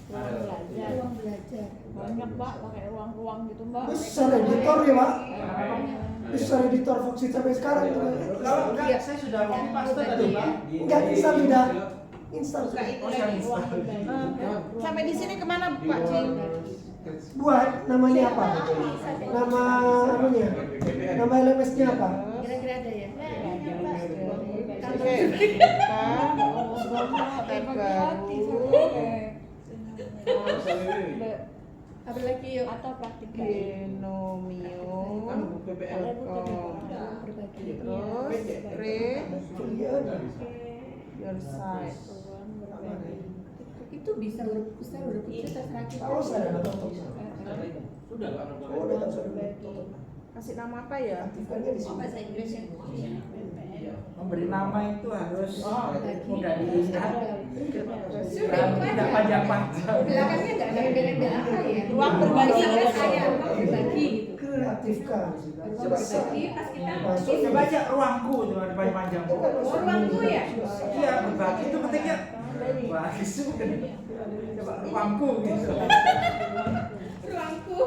ruang belajar. Banyak Mbak pakai ruang-ruang gitu Mbak. Besar editor ya Pak. Besar editor Foxit sampai sekarang tuh. Kalau enggak, saya sudah copy paste tadi, Pak. Enggak install sudah. Install sudah. Sampai di sini kemana Pak Cing? Buat namanya apa? Nama anunya? Nama LMS-nya apa? Kira-kira ada ya? Oke. Tab baru. Apa lagi yuk? Atau praktikal Genomio. Terus create your site. Itu bisa huruf besar, huruf kecil terserah kita. Tahu saya ada tutup. Sudah Pak. Oh, udah tahu sudah tutup. Kasih nama apa ya? Aktifkannya di sini. Bahasa Inggris yang Memberi nama itu harus mudah diingat. sudah Tidak panjang-panjang. belakangnya nggak ada beda apa ya? Ruang berbagi. Misalnya saya ruang berbagi gitu. Aktifkan. Ruang berbagi pas kita Masuk. Coba aja ruangku itu ada panjang-panjang. ruangku ya. Iya, berbagi itu ketiknya bagus. Coba ruangku gitu. Ruangku.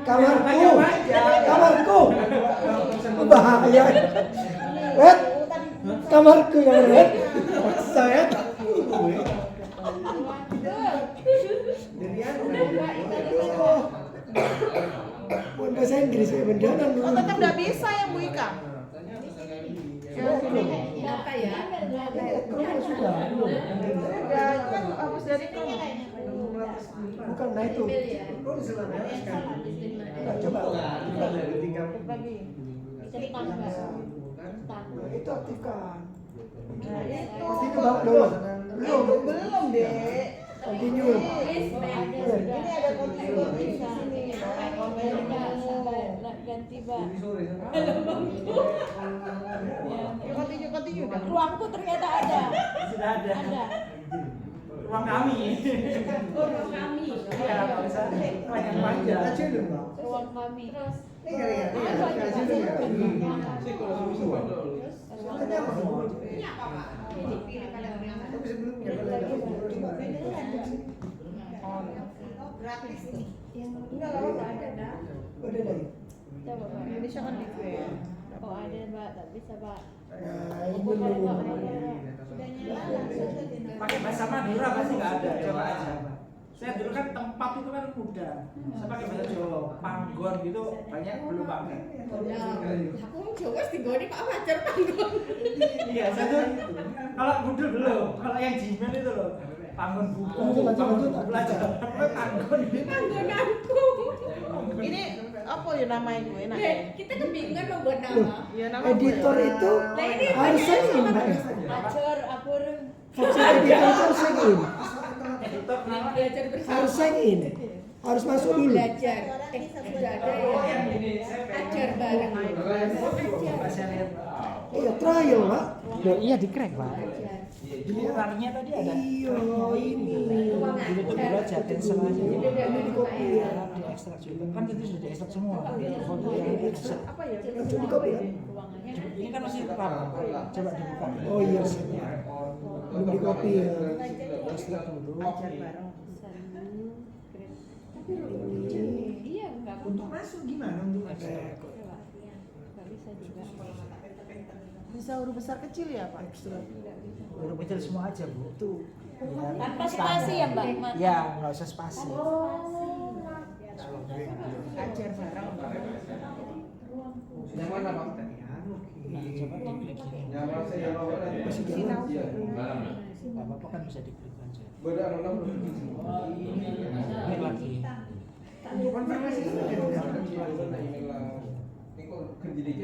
Kamarku. Panjang-panjang. Kamarku. Bahaya. Kamarku yang red. Saya. Bukan bahasa Inggris ya, beneran Oh tetap nggak bisa ya Bu Ika? Apa ya? Chrome sudah belum. Udah kan hapus dari Chrome. Bukan, nah itu. Email ya. Nah, coba. Lagi. Nah, itu aktifkan. Nah itu. Continue bang dulu. Belum deh. Continue. Ini ada continue di sini. ganti Mbak. Continue. Ruangku ternyata ada. Sudah ada. Ada. Ruang kami. Ruang kami. Iya, kalau misalnya panjang. Ruang kami. Terus Gratis nih. enggak ada dah. Udah dah. Coba Mbak. Indonesia kan gitu ya. Oh ada Mbak, tak bisa Mbak. Nah, ini Bukan belum. Mbak, sudah nyala langsung. Pakai bahasa Madura pasti nggak ada. Coba aja. Saya dulu kan tempat itu kan mudah. Saya pakai bahasa Jawa, panggon gitu banyak belum pakai. Aku Jawa sih gue Pak Fajar panggung. Iya, saya tuh kalau Google belum. Kalau yang Gmail itu loh, panggon buku, Lanjut. panggon pelajaran, panggon ini. Panggung aku. Ini apa ya namanya gue enak? Ya, kita kebingungan mau buat nama. Ya nama Editor itu Nah, ini harus sign in, Mbak. Acor, apur, Fungsi editor itu harus sign in. Editor nama belajar bersama. Harus sign in. Harus masuk dulu. Belajar. Sudah ada ya. Ajar bareng. Saya lihat. Iya, trial, Pak. Iya di crack Pak. Kurangnya tadi ada. Iya, ini. Dulu aja cancel aja. Ini di copy ya. Di ekstrak juga. Kan itu sudah di ekstrak semua. Foto yang di ekstrak. Apa ya? Itu di copy ya. Ini kan masih lama. Coba dibuka. Oh iya sih. Belum di copy ya. Ekstrak dulu. Iya, enggak Untuk masuk gimana untuk masuk? Enggak bisa juga. bisa huruf besar kecil ya Pak? Huruf kecil semua aja Bu. Tuh. Tanpa spasi ya Mbak? Ya nggak usah spasi. Ajar bareng. Nyaman apa? Nah, coba diklik ini. Nyaman saya Masih jalan. Iya. Nggak apa-apa kan bisa diklik aja. Beda anak Ini lagi. Konfirmasi itu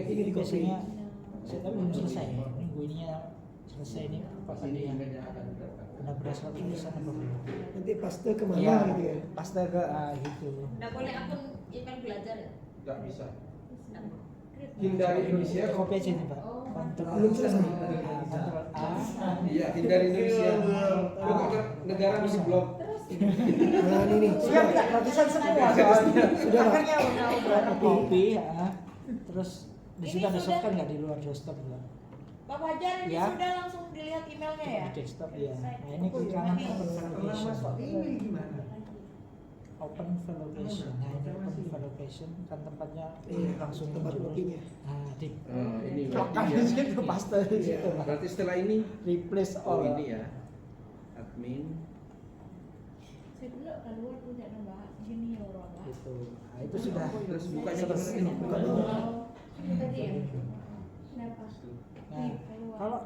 Ini biasanya saya tapi belum selesai. Minggu ininya selesai ini apa dia benar-benar 100% apa belum? Nanti paste kemana Iya, gitu ya. pasti ke gitu. Nggak boleh akun email belajar ya? Nggak bisa. Hindari Indonesia. Kopi aja nih Pak. Kontrol Belum selesai. Kontrol A. Iya, hindari Indonesia. Pokoknya negara di blok. Nah, ini nih. Iya, minta gratisan semua soalnya. Sudah, Pak. Makanya udah kopi ya. Terus di situ ada shortcut nggak di luar desktop ya? Pak Fajar ini Ya. sudah langsung dilihat emailnya ya? Di desktop ya. Nah ini klik kanan open validation. ini gimana? Open validation. Nah ini open validation kan tempatnya Iya, langsung tempat muncul. kopinya. Nah di Ini kan di situ paste di situ. Pak. Berarti setelah ini Replace oh all. ini ya. Admin. Saya dulu keluar punya nama junior lah. Gitu. Nah itu sudah Terus bukanya selesai. gimana? Buka Oh, dulu. ini tadi ya? Kenapa? Nah kalau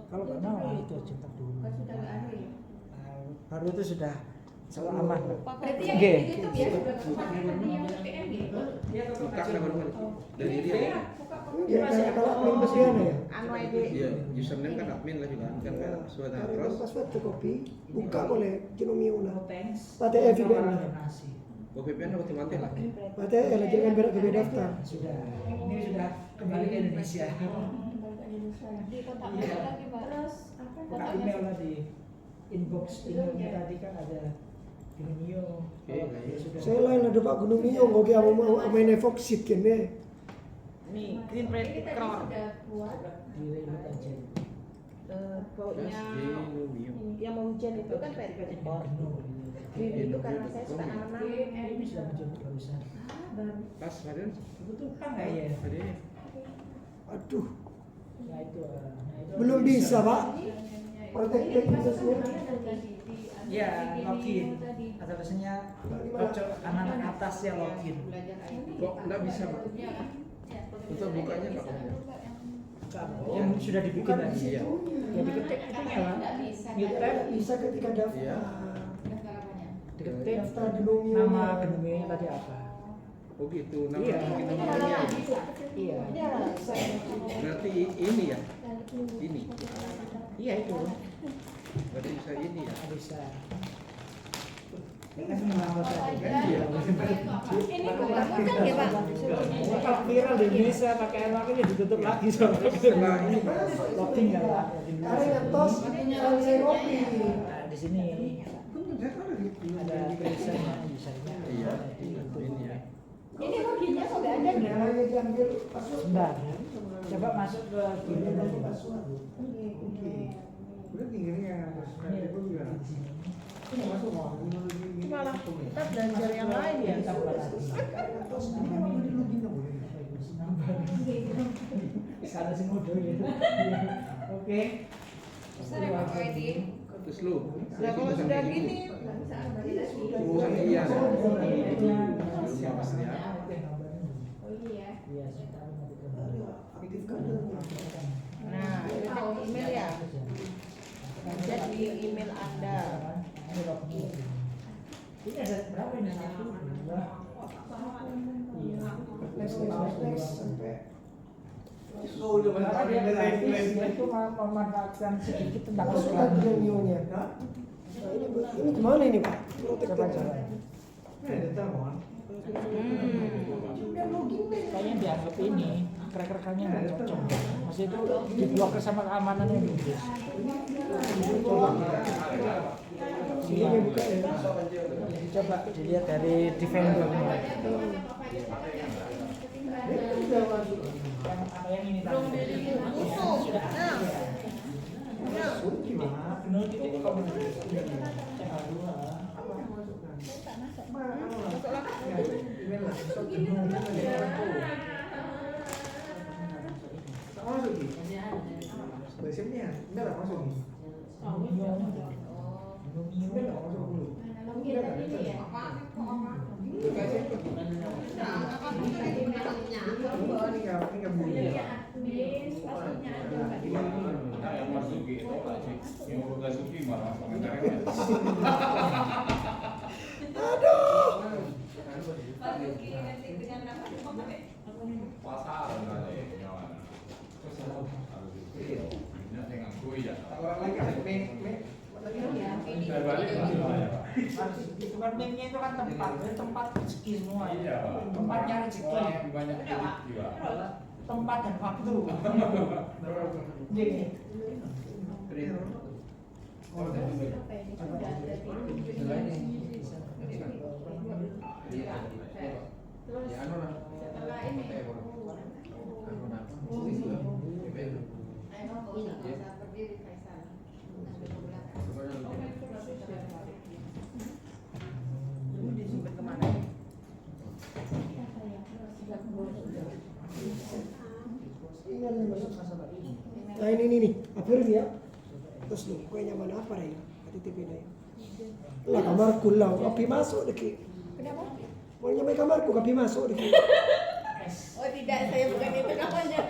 kalau nggak mau itu centang dulu. Kan sudah nggak ada ya? Nah, baru itu sudah aman. Pak. Berarti yang Oke. ditutup ya sudah seperti yang PPM gitu? Buka sama dari dia. Ya kayak kalau admin bagian ya. Anu ID. Iya, username kan admin lah juga kan kayak suara Kalau terus. password ke copy, buka boleh Genomiuna. Thanks. Pakai VPN. VPN apa timante lah. Pakai lagi kan berak ke daftar. Sudah. Ini sudah kembali ke Indonesia. Di kontak email lagi Mbak. Terus apa? Buka email tadi. Inbox emailnya tadi kan ada Vimeo. Oke, baik. Saya lain ada Pak Gunung Mio, nggak kayak mau main Evoxit kan ya. Nih, green red Ini tadi crown. sudah buat. Di remote aja. Baunya Vimeo. yang mau hujan itu kan verificator. Green itu karena saya suka nanam. Ini sudah menjemput barusan. Pas Fadil. Kebutuhan nggak ya? Fadil. Aduh, Nah itu. Nah, itu belum bisa Pak. Protektif aksesnya. Ya, login. Ada tulisannya pojok kanan atas ya login. Kok nggak bisa Pak? Untuk bukanya Pak. Yang sudah dibikin tadi. Iya. Ya diketik itunya lah. New tab, Bisa ketika daftar. Iya. diketik Daftar Genomio. nama genomnya tadi apa? Oh gitu, nama Iya. bikin namanya. Iya. Berarti ini ya. Ini. Iya itu. Berarti bisa ini ya. Bisa. Ini bukan ya Pak? Kalau viral di Indonesia pakai air makanya ditutup lagi soalnya. Setelah ini Locking ya Pak. Hari ngetos, selesai kopi. Nah, di sini ada tulisannya desainnya. Iya. Ini ya. Ini ruginya kok nggak ada nih? Hanya diambil password. Sebentar. Coba masuk ke kiri tadi. Udah tinggalnya Ini itu juga. di sini. Ini masuk mau. Malah kita belajar yang lain ya. Kita buat lagi. Sana sing udah gitu. Oke. Besar ya Pak Wedi. Terus lu. Nah kalau sudah gini, Urusan iya. Siapa sih ya? Oh iya. Iya, saya tahu nanti ke Aktifkan. nah itu cek email ya. Cek di email Anda. Ini ada berapa ini? 1, 2. Iya. Next sampai. Oh, udah Karena dia itu memanfaatkan sedikit tentang Masukkan asuransi. premiumnya. Nah, ini kemana ini Pak? Coba coba. Ada telepon. Kayaknya dianggap ini cracker-crackernya nggak cocok. Maksudnya itu diblokir sama keamanannya Inggris. Ini buka ya. Coba dilihat dari defendernya. Yang ini tadi. Sudah ada. Gimana? Benar itu kalau Masuk di. Biasanya enggak lah masuk nih. Enggak lah masuk dulu. Mungkin tadi ini ya. Ini enggak bunyi. Admin, passwordnya ada. Yang masuki itu aja. Yang udah suki malah komentarnya. Pasar ada ya nyawa. Ini dengan gue ya. Orang lain kan Saya balik lah. bukan meme-nya itu kan tempat rezeki semua. Iya. Tempat nyari rezeki. Orang banyak duit juga. Tempat dan waktu. Jadi Oh, Apa ini? Sudah ada Terus setelah ini. Ini disimpan kemana? Nah ini nih, April ya. Terus nih, kuenya mana apa ya? KTP na ya. Lah kamarku lah, kapi masuk deki. Kenapa? Mau nyampe kamarku, kapi masuk deki. Oh tidak, saya bukan itu namanya.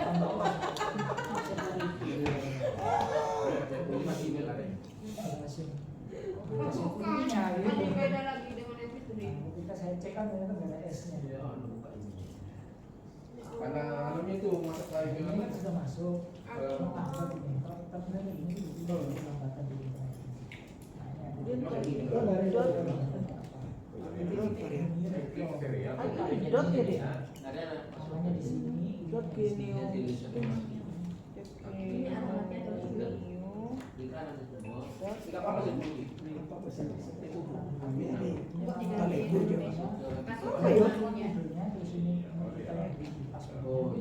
Ada beda lagi dengan yang itu nih. ketika saya cek kan ternyata nggak ada S-nya. Karena anunya itu masak lagi Ini kan sudah masuk. Lambat ini. Kalau kita benar ini belum lambatan di internet. Nah, ini ada. Dot ya deh. Namanya di sini. Dot gini. Ini alamatnya Di sini kita di paspor.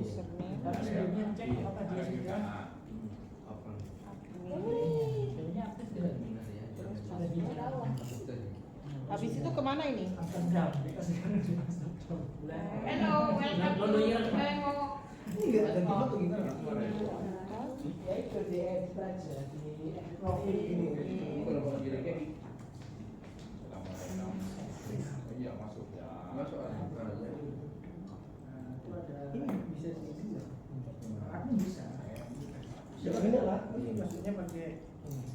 Tapi sebelumnya cek apa dia sudah sebenarnya aktif tidak? Sudah di Habis itu kemana ini? Amsterdam. Mereka sekarang di Amsterdam. Hello, welcome to Bangkok. Iya, dan itu tuh gimana? Ya itu di edit aja di profil ini. Iya masuk ya. Masuk aja. Ini bisa sih. Aku bisa. Ya benar lah. Ini maksudnya pakai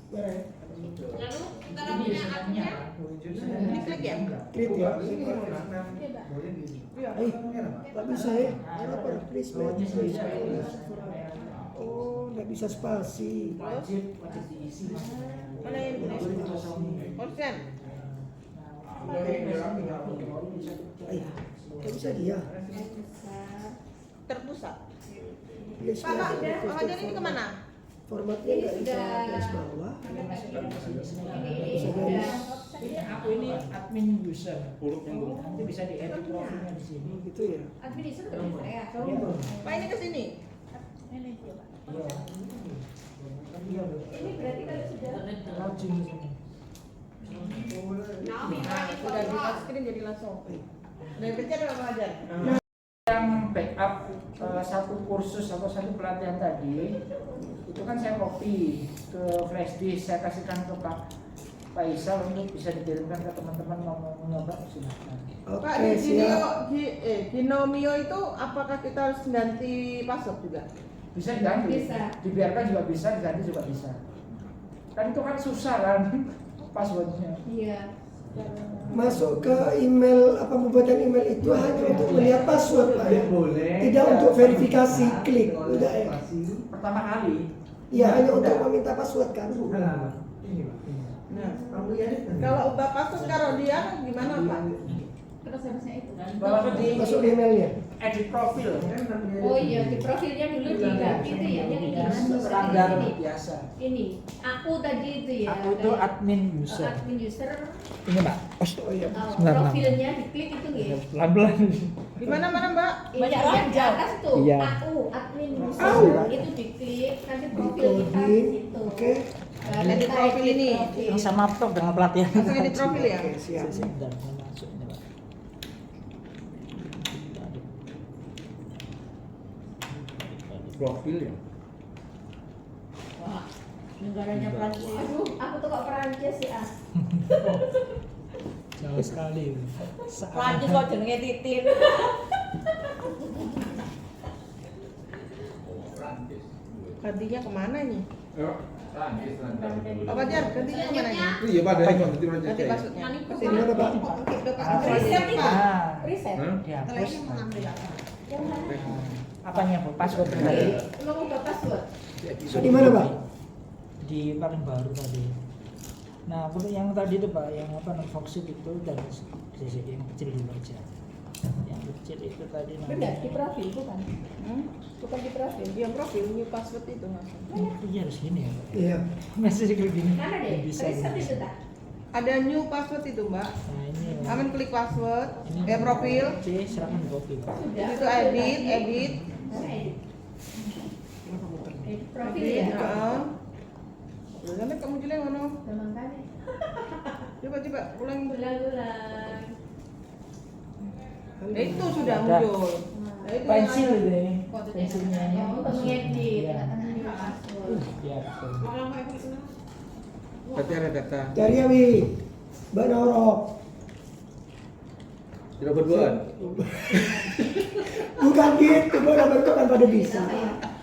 Beres. Lalu kita punya akunnya. Klik lagi ya? Klik ya. Ini kalau enam boleh di. Eh, tak bisa ya. Apa? Please please. Oh, nggak bisa spasi. Wajib diisi. Mana yang ini? Konsen. Ayah, nggak bisa dia. Terpusat. Please, Pak, ya, Pak Fajar ini kemana? formatnya nggak bisa garis bawah. Bisa garis. Ini aku ini admin user. Nanti bisa diedit profilnya di sini. Gitu ya. Administrator bisa ya. Iya. Pak ini ke sini. Iya. Iya. Ini berarti kalau sudah Launching di sini. Sudah di screen jadi langsung. Dari kerja ada Pak Fajar. Yang backup satu kursus atau satu pelatihan tadi itu kan saya copy ke flash disk, saya kasihkan ke Pak Faisal untuk bisa dikirimkan ke teman-teman mau nyoba, silahkan. Pak Oke, di siap. di Nomio itu apakah kita harus ganti password juga? Bisa diganti, Bisa. dibiarkan juga bisa, diganti juga bisa. Kan itu kan susah kan passwordnya. iya. Masuk ke email, apa pembuatan email itu hanya untuk melihat password, Pak, ya? Tidak untuk verifikasi klik, udah ya. Pertama kali. Iya, hanya untuk meminta password kan. Nah, kalau ubah password kalau dia gimana Pak? Terus harusnya itu. Bawa ke di Masuk ke emailnya. edit profil. Oh iya, di profilnya dulu diganti itu ya, yang ini. Standar Ini. biasa. Ini, aku tadi itu ya. Aku itu kayak, admin user. admin user. Ini Mbak. Oh iya. Profilnya diklik itu ya. Pelan-pelan. Di mana Mbak? Banyak yang di atas tuh. Iya. Aku admin user. Au. Itu diklik, nanti profil kita di Coding. situ. Oke. Ada di profil ini. Yang sama laptop dengan pelatihan. Langsung edit profil ya? Oke, siap. Sebentar, saya masuk ini Pak. Profil ya. Wah, negaranya Prancis. Aduh, aku tuh kok Prancis ya. Jauh sekali. Prancis kok jenenge Titin. Gantinya kemana nih? Pak Fajar, gantinya kemana nih? Iya, Pak, dari nanti Ganti passwordnya. Gimana, Pak? Reset nih. Ah, Reset. dihapus. Yang mana? Apanya Bu? Password tadi? Mengubah password. Di mana, Pak? Di paling baru tadi. Nah, untuk yang tadi itu Pak, yang apa Foxit itu dan yang kecil dulu aja. Yang kecil itu tadi Benar, di profil bukan? Bukan di profil. Yang profil new password itu langsung. Iya harus gini ya Pak. Iya. Masih kayak gini. Mana deh? Bisa. Reset itu tak? Ada new password itu Mbak. Nah ini. Aman klik password, profil, C silakan di copy Pak. Sudah. itu edit. Mana edit? Edit profil Iya. ya? Heeh. Nanti kamu jelek mana? Memang kan ya? Coba ulangi. Ulang-ulang. Itu sudah Udah. muncul. Nah, itu Pensil yang ini. Pensilnya ini. Oh, untuk mengedit. Iya. Tengah-tengah password. Iya. betul. Berarti ada data. Cari ya, Wi. Mbak Noro. Tidak berduaan. Bukan gitu, Mbak Noro itu kan pada bisa.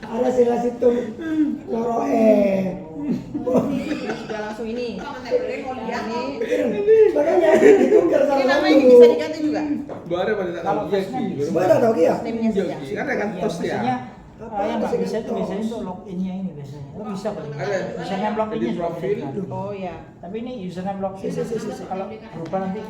Ada sila situ Noro sudah langsung ini. Ini. Makanya itu nggak Ini salah namanya satu. bisa diganti juga. Baru pada tak Kalau tahu Facebooknya Jaki. bisa. Mbak ada tahu ya? Name-nya saja. Jaki. Kan ada kan Iya, tos biasanya ya. yang nggak bisa itu Tos? biasanya untuk loginnya ini biasanya. Oh bisa Pak. Ada. Biasanya loginnya Jadi juga profil. bisa diganti. Oh ya. Tapi ini username login kalau berubah nanti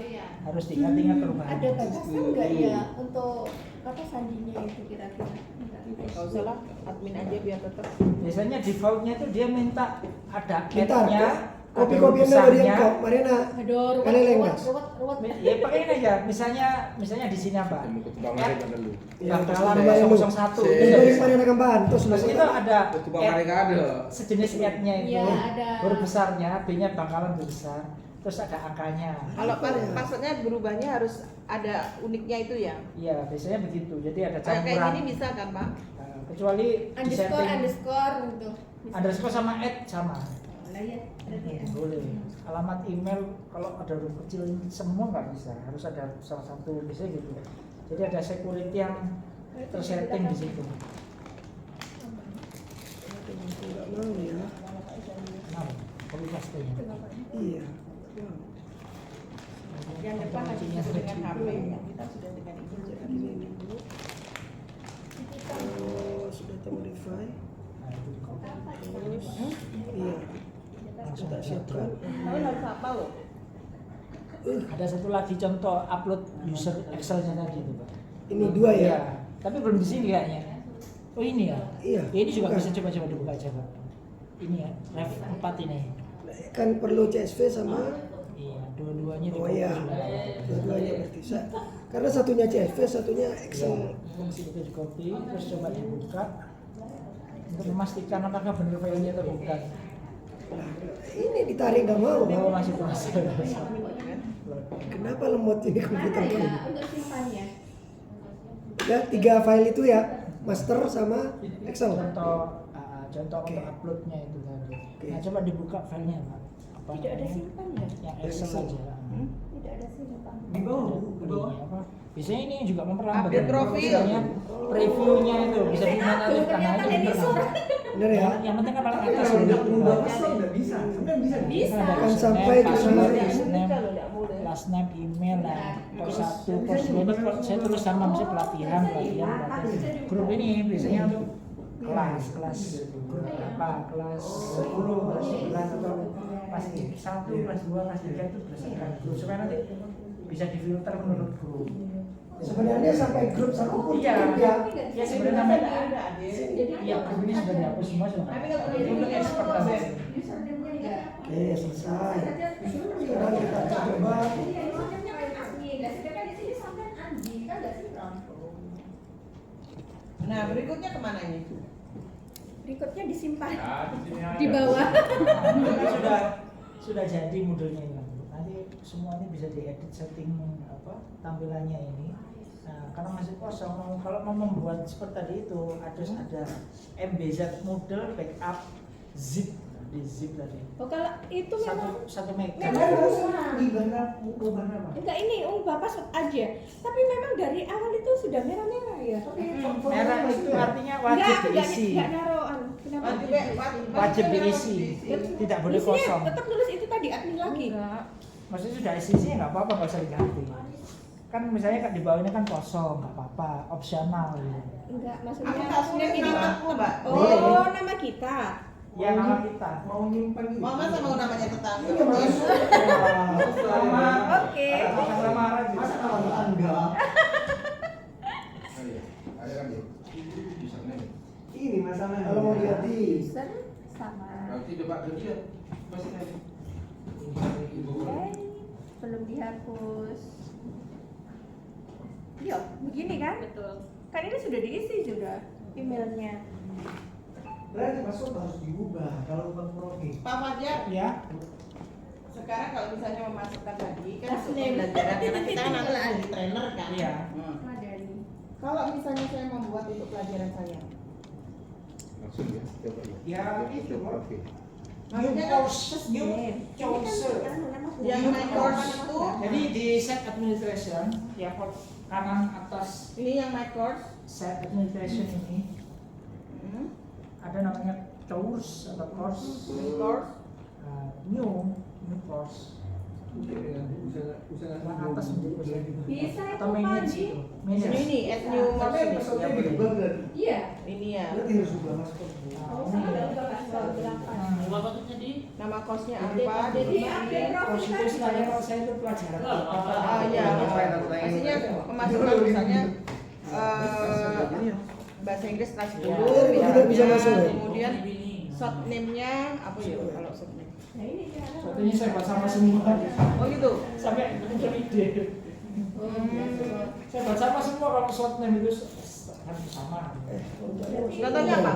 harus diingat-ingat perubahan. Ada batasan nggak ya untuk apa sandinya itu kira-kira? Enggak usah lah, admin aja biar tetap. Biasanya defaultnya itu dia minta ada Bentar, add-nya, kopi-kopian ada dari besarnya. kok, Mariana. Aduh, Eleleng, ruwet, Mas. ruwet. Ya pakai ini aja. Misalnya di sini apa? Mau ke Bang Arif ada lu. Bangkalan Iya, terus 001. Iya. Itu dari Mariana Kemban, terus Terus masuk. itu ada Itu Bang Arif ada. sejenis add-nya itu. Iya, ada. Huruf besarnya, B-nya Bangkalan besar. Terus ada angkanya. Kalau passwordnya berubahnya harus ada uniknya itu ya. Iya, biasanya begitu. Jadi ada Kayak campuran. gini bisa kan Pak? Kecuali di setting Underscore gitu. underscore sama add sama. Lah ya, berarti ya. Boleh. Alamat email kalau ada huruf kecil semua nggak bisa, harus ada salah satu biasanya gitu. Jadi ada security yang tersetting di situ. Enggak mau ya. Nah, copy paste nya. Iya. Yang depan lagi dengan HP, yang kita sudah dengan itu jadi ini dulu. Oh, sudah termodify. Nah, itu di copy. Terus, iya. Langsung Kita siapkan. Tapi harus apa loh? Ada satu lagi contoh upload user Excel-nya tadi itu, Pak. Ini 2 ya? Iya. Tapi belum di sini kayaknya. Oh ini ya? Iya. Ya, ini juga Bukan. bisa coba-coba dibuka aja, Pak. Ini ya, ref 4 ini. Kan perlu CSV sama Iya, dua-duanya oh di iya, copy. dua-duanya berarti karena satunya CSV, satunya Excel. Fungsi itu di copy, terus coba dibuka untuk memastikan apakah benar filenya atau bukan. Nah, ini ditarik nggak mau. Oh, masih proses. Kenapa lemot ini komputer Ada ya ini? untuk simpannya. Ya 3 file itu ya, master sama Excel. Contoh Oke. untuk uploadnya itu tadi. Oke. Nah, coba dibuka filenya, Pak. Apa Tidak ada namanya? simpan ya? Yang Excel aja. Tidak ada simpan. Di bawah, di bawah. Ini apa? Biasanya ini juga memperlambat. Update ya. profil. Misalnya previewnya itu bisa dinonaktifkan. Nah, Ternyata itu ini benar. surat. Bener ya? Yang penting kan paling Tapi atas kalau dulu. nggak berubah password nggak bisa. Sebenarnya bisa. Bisa. Kan sampai ke password, sana. last name, last name, email, nah, pos 1, pos 2 ini kok saya tulis sama misalnya pelatihan. Grup ini biasanya untuk kelas grup apa, kelas 10, kelas 11 atau kelas 1, kelas 2, kelas 3 itu berdasarkan grup supaya nanti bisa difilter menurut grup. Sebenarnya sampai grup 1 pun Iya, cukup ya. ya sebenarnya namanya ya grup ini sudah dihapus semua sudah. Ini untuk expert lah. Oke, selesai. Sekarang kita coba. Nah, berikutnya kemana ini? Berikutnya disimpan Ya, di sini aja. di bawah. Sudah jadi modelnya ini. Nanti semuanya bisa diedit setting apa tampilannya ini. Nah, karena masih kosong, kalau mau membuat seperti tadi itu ada MBZ model backup zip di zip tadi. Oh kalau itu memang Satu mega. memang Perubahan apa? enggak ini Bapak aja. Tapi memang dari awal itu sudah merah-merah ya. Merah itu artinya wajib diisi. Enggak naruhan. Kenapa? Wajib diisi. Tidak boleh Isinya kosong. tetap tulis itu tadi admin lagi. Maksudnya sudah isinya nggak apa-apa, nggak usah diganti. Kan misalnya kan di bawahnya kan kosong, nggak apa-apa, opsional gitu. Enggak, Aku maksudnya tak punya ini. namaku, Mbak. Oh, nama kita. Ya nama kita. Mau nyimpan gitu. Mama sama namanya tetangga. Iya, Mas. Sama. Oke. Sama Masa kalau enggak? Ada kan ya? Bisa nih. Ini masalahnya. Kalau mau ganti. User sama. Nanti coba kerja. Pasti nanti. Oke. Belum dihapus. Yo, begini kan? Betul. Kan ini sudah diisi juga emailnya. Berarti password harus diubah kalau bukan profi. Pak Fajar, Ya. sekarang kalau misalnya memasukkan tadi kan Last untuk name. pembelajaran karena kita kan nanti jadi trainer kan. Iya. Madani. Kalau misalnya saya membuat untuk pelajaran saya, Langsung ya, coba ya. Ya, itu. Oke. maksudnya kan New course. yang my course itu, Jadi di set administration, ya kanan atas ini yang my course. set administration ini Hmm. ada namanya course atau course. Course. New course. Yang atas menjadi bahasa Inggris. Bisa Atau itu, manage Pak, itu. Manage. Ini at new Tapi course. passwordnya diubah berarti. Iya. Ini ya. Berarti harus ubah password. Oh, sama ada juga password 8. Nama course-nya apa? Jadi update Course profil itu tadi. istilahnya kalau saya itu pelajaran. Ah ya, maksudnya memasukkan misalnya bahasa Inggris kelas dulu, Oh, ini tidak bisa masuk ya? kemudian short name-nya apa ya kalau short name? Nah ini cara. Satunya saya buat sama semua. Oh gitu. Sampai punya ide. Saya buat sama semua kalau short name itu kan sama. Contohnya apa?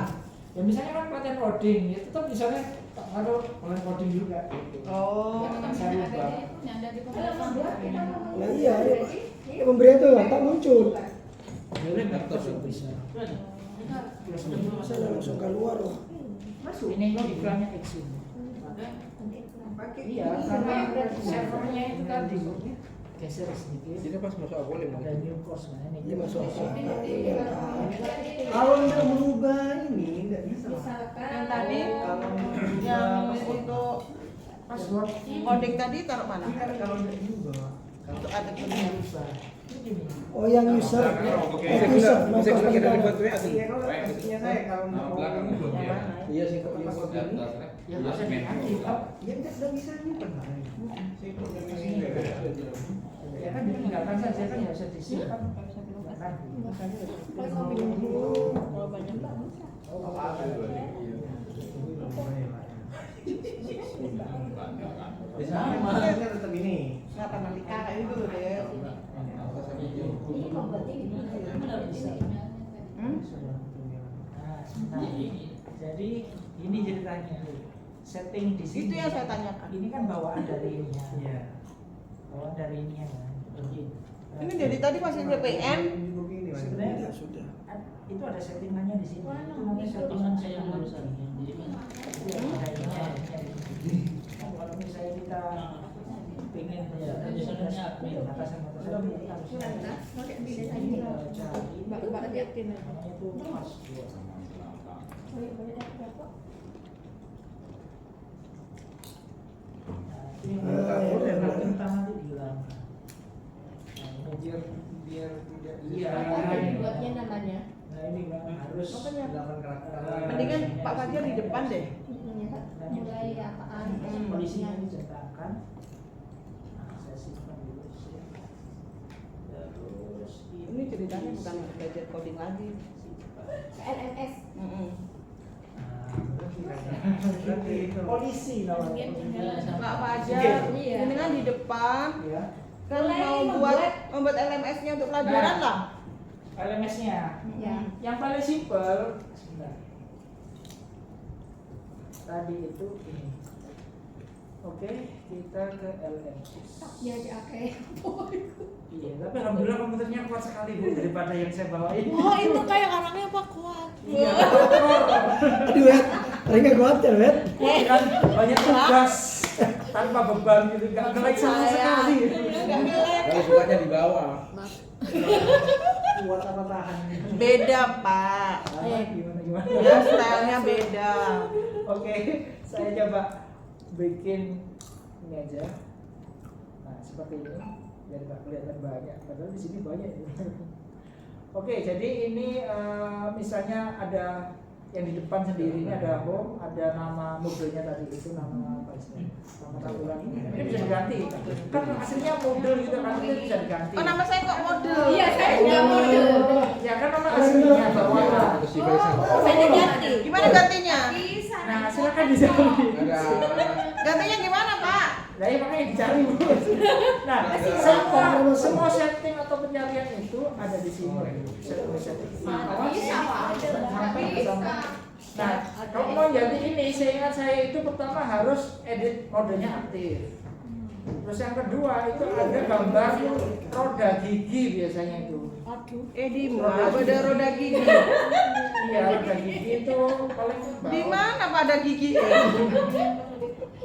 Ya misalnya kan pelatihan coding, ya tetap misalnya kalau pelatihan coding juga. Oh. Saya ubah. Nah iya, ya, pemberian itu tak muncul. Boleh nggak terus bisa. Saya langsung keluar loh. Ini iklannya X ini. Iya, karena servernya itu tadi geser sedikit. Jadi pas masuk boleh Ada new course nah ini. Ini masuk. Kalau nggak merubah ini nggak bisa. Yang tadi yang untuk Password coding tadi taruh mana? Kalau nggak diubah. Untuk ada ini tulisan. berubah. Ini gini. Oh yang user. Oke. User. Bisa Mas kirim Mas lewat WA tuh. Iya kalau pastinya saya kalau Nah, mau belakang ini. dulu ya. Iya sih kok Pas yang ini. Ya Iya, bisa semen. diganti, Pak. Ya enggak bisa nyimpen Pak. Ya kan ditinggalkan saja kan ya bisa disimpan. Kan. Kalau banyak nggak bisa. Biasanya maksudnya tetap ini. Kenapa nanti kakak itu dulu deh? Nah, jadi ini ceritanya. Setting di sini. Itu yang saya tanyakan. Ini kan bawaan dari ini. Iya. Bawaan dari ini ya. Ini dari tadi masih VPN. Begini Mas. Sebenarnya Sudah. itu ada settingannya di sini. Itu namanya settingan saya yang barusan. Jadi itu ada ininya. Nah, kalau misalnya kita pengen misalnya atasan kita harus Mbak liatin. namanya itu pas ini pertama itu dihilangkan. Nah, ini biar tidak Iya. Buatnya namanya. Nah ini nggak harus Delapan karakter. Mendingan Pak Fajar di depan deh. Mulai apaan? polisinya dicetakkan. Nah, saya simpan dulu sih. Terus Ini ceritanya bukan belajar coding lagi. LMS. Berarti itu. polisi namanya. Pak Fajar, Iya. mendingan di depan. Ya. Kan Mulai mau membuat LMS-nya untuk pelajaran Nah. lah. LMS-nya. Ya. Yang paling simpel. Sebentar. Tadi itu ini. Oke, kita ke LMS. Ya dipakai. Iya, tapi alhamdulillah komputernya kuat sekali Bu daripada yang saya bawain. Oh itu kayak anaknya Pak Kuat. Iya. Aduh, Wet. Ringan kuat ya, Wet. Kan banyak tugas tanpa beban gitu, nggak ngelek sama sekali. Kalau sukanya di bawah. Kuat apa tahan? Beda Pak. Gimana? Ya stylenya beda. Oke, saya coba bikin ini aja. Nah, seperti ini biar nggak kelihatan banyak. Padahal di sini banyak. Oke, jadi ini misalnya ada yang di depan sendiri ini ada home, ada nama modelnya tadi itu nama apa istilahnya? Nama tampilan ini bisa diganti. Kan aslinya model gitu kan itu bisa diganti. Oh nama saya kok model. Iya, saya juga model. Ya kan nama aslinya bawah. Terus di barisan. Saya ganti. Gimana gantinya? Nah, silakan dicari. Ada Gantinya gimana Pak? Nah, ya makanya dicari Bu. Nah, semua setting atau pencarian itu ada di sini. Setting. Bisa, Pak. Sampai ke Bisa. sana. Nah, kalau mau jadi ini, seingat saya itu pertama harus edit modenya aktif. Terus yang kedua itu ada gambar roda gigi biasanya itu. Di mana ada roda gigi? Iya, roda gigi itu paling bawah. Di mana Pak ada gigi?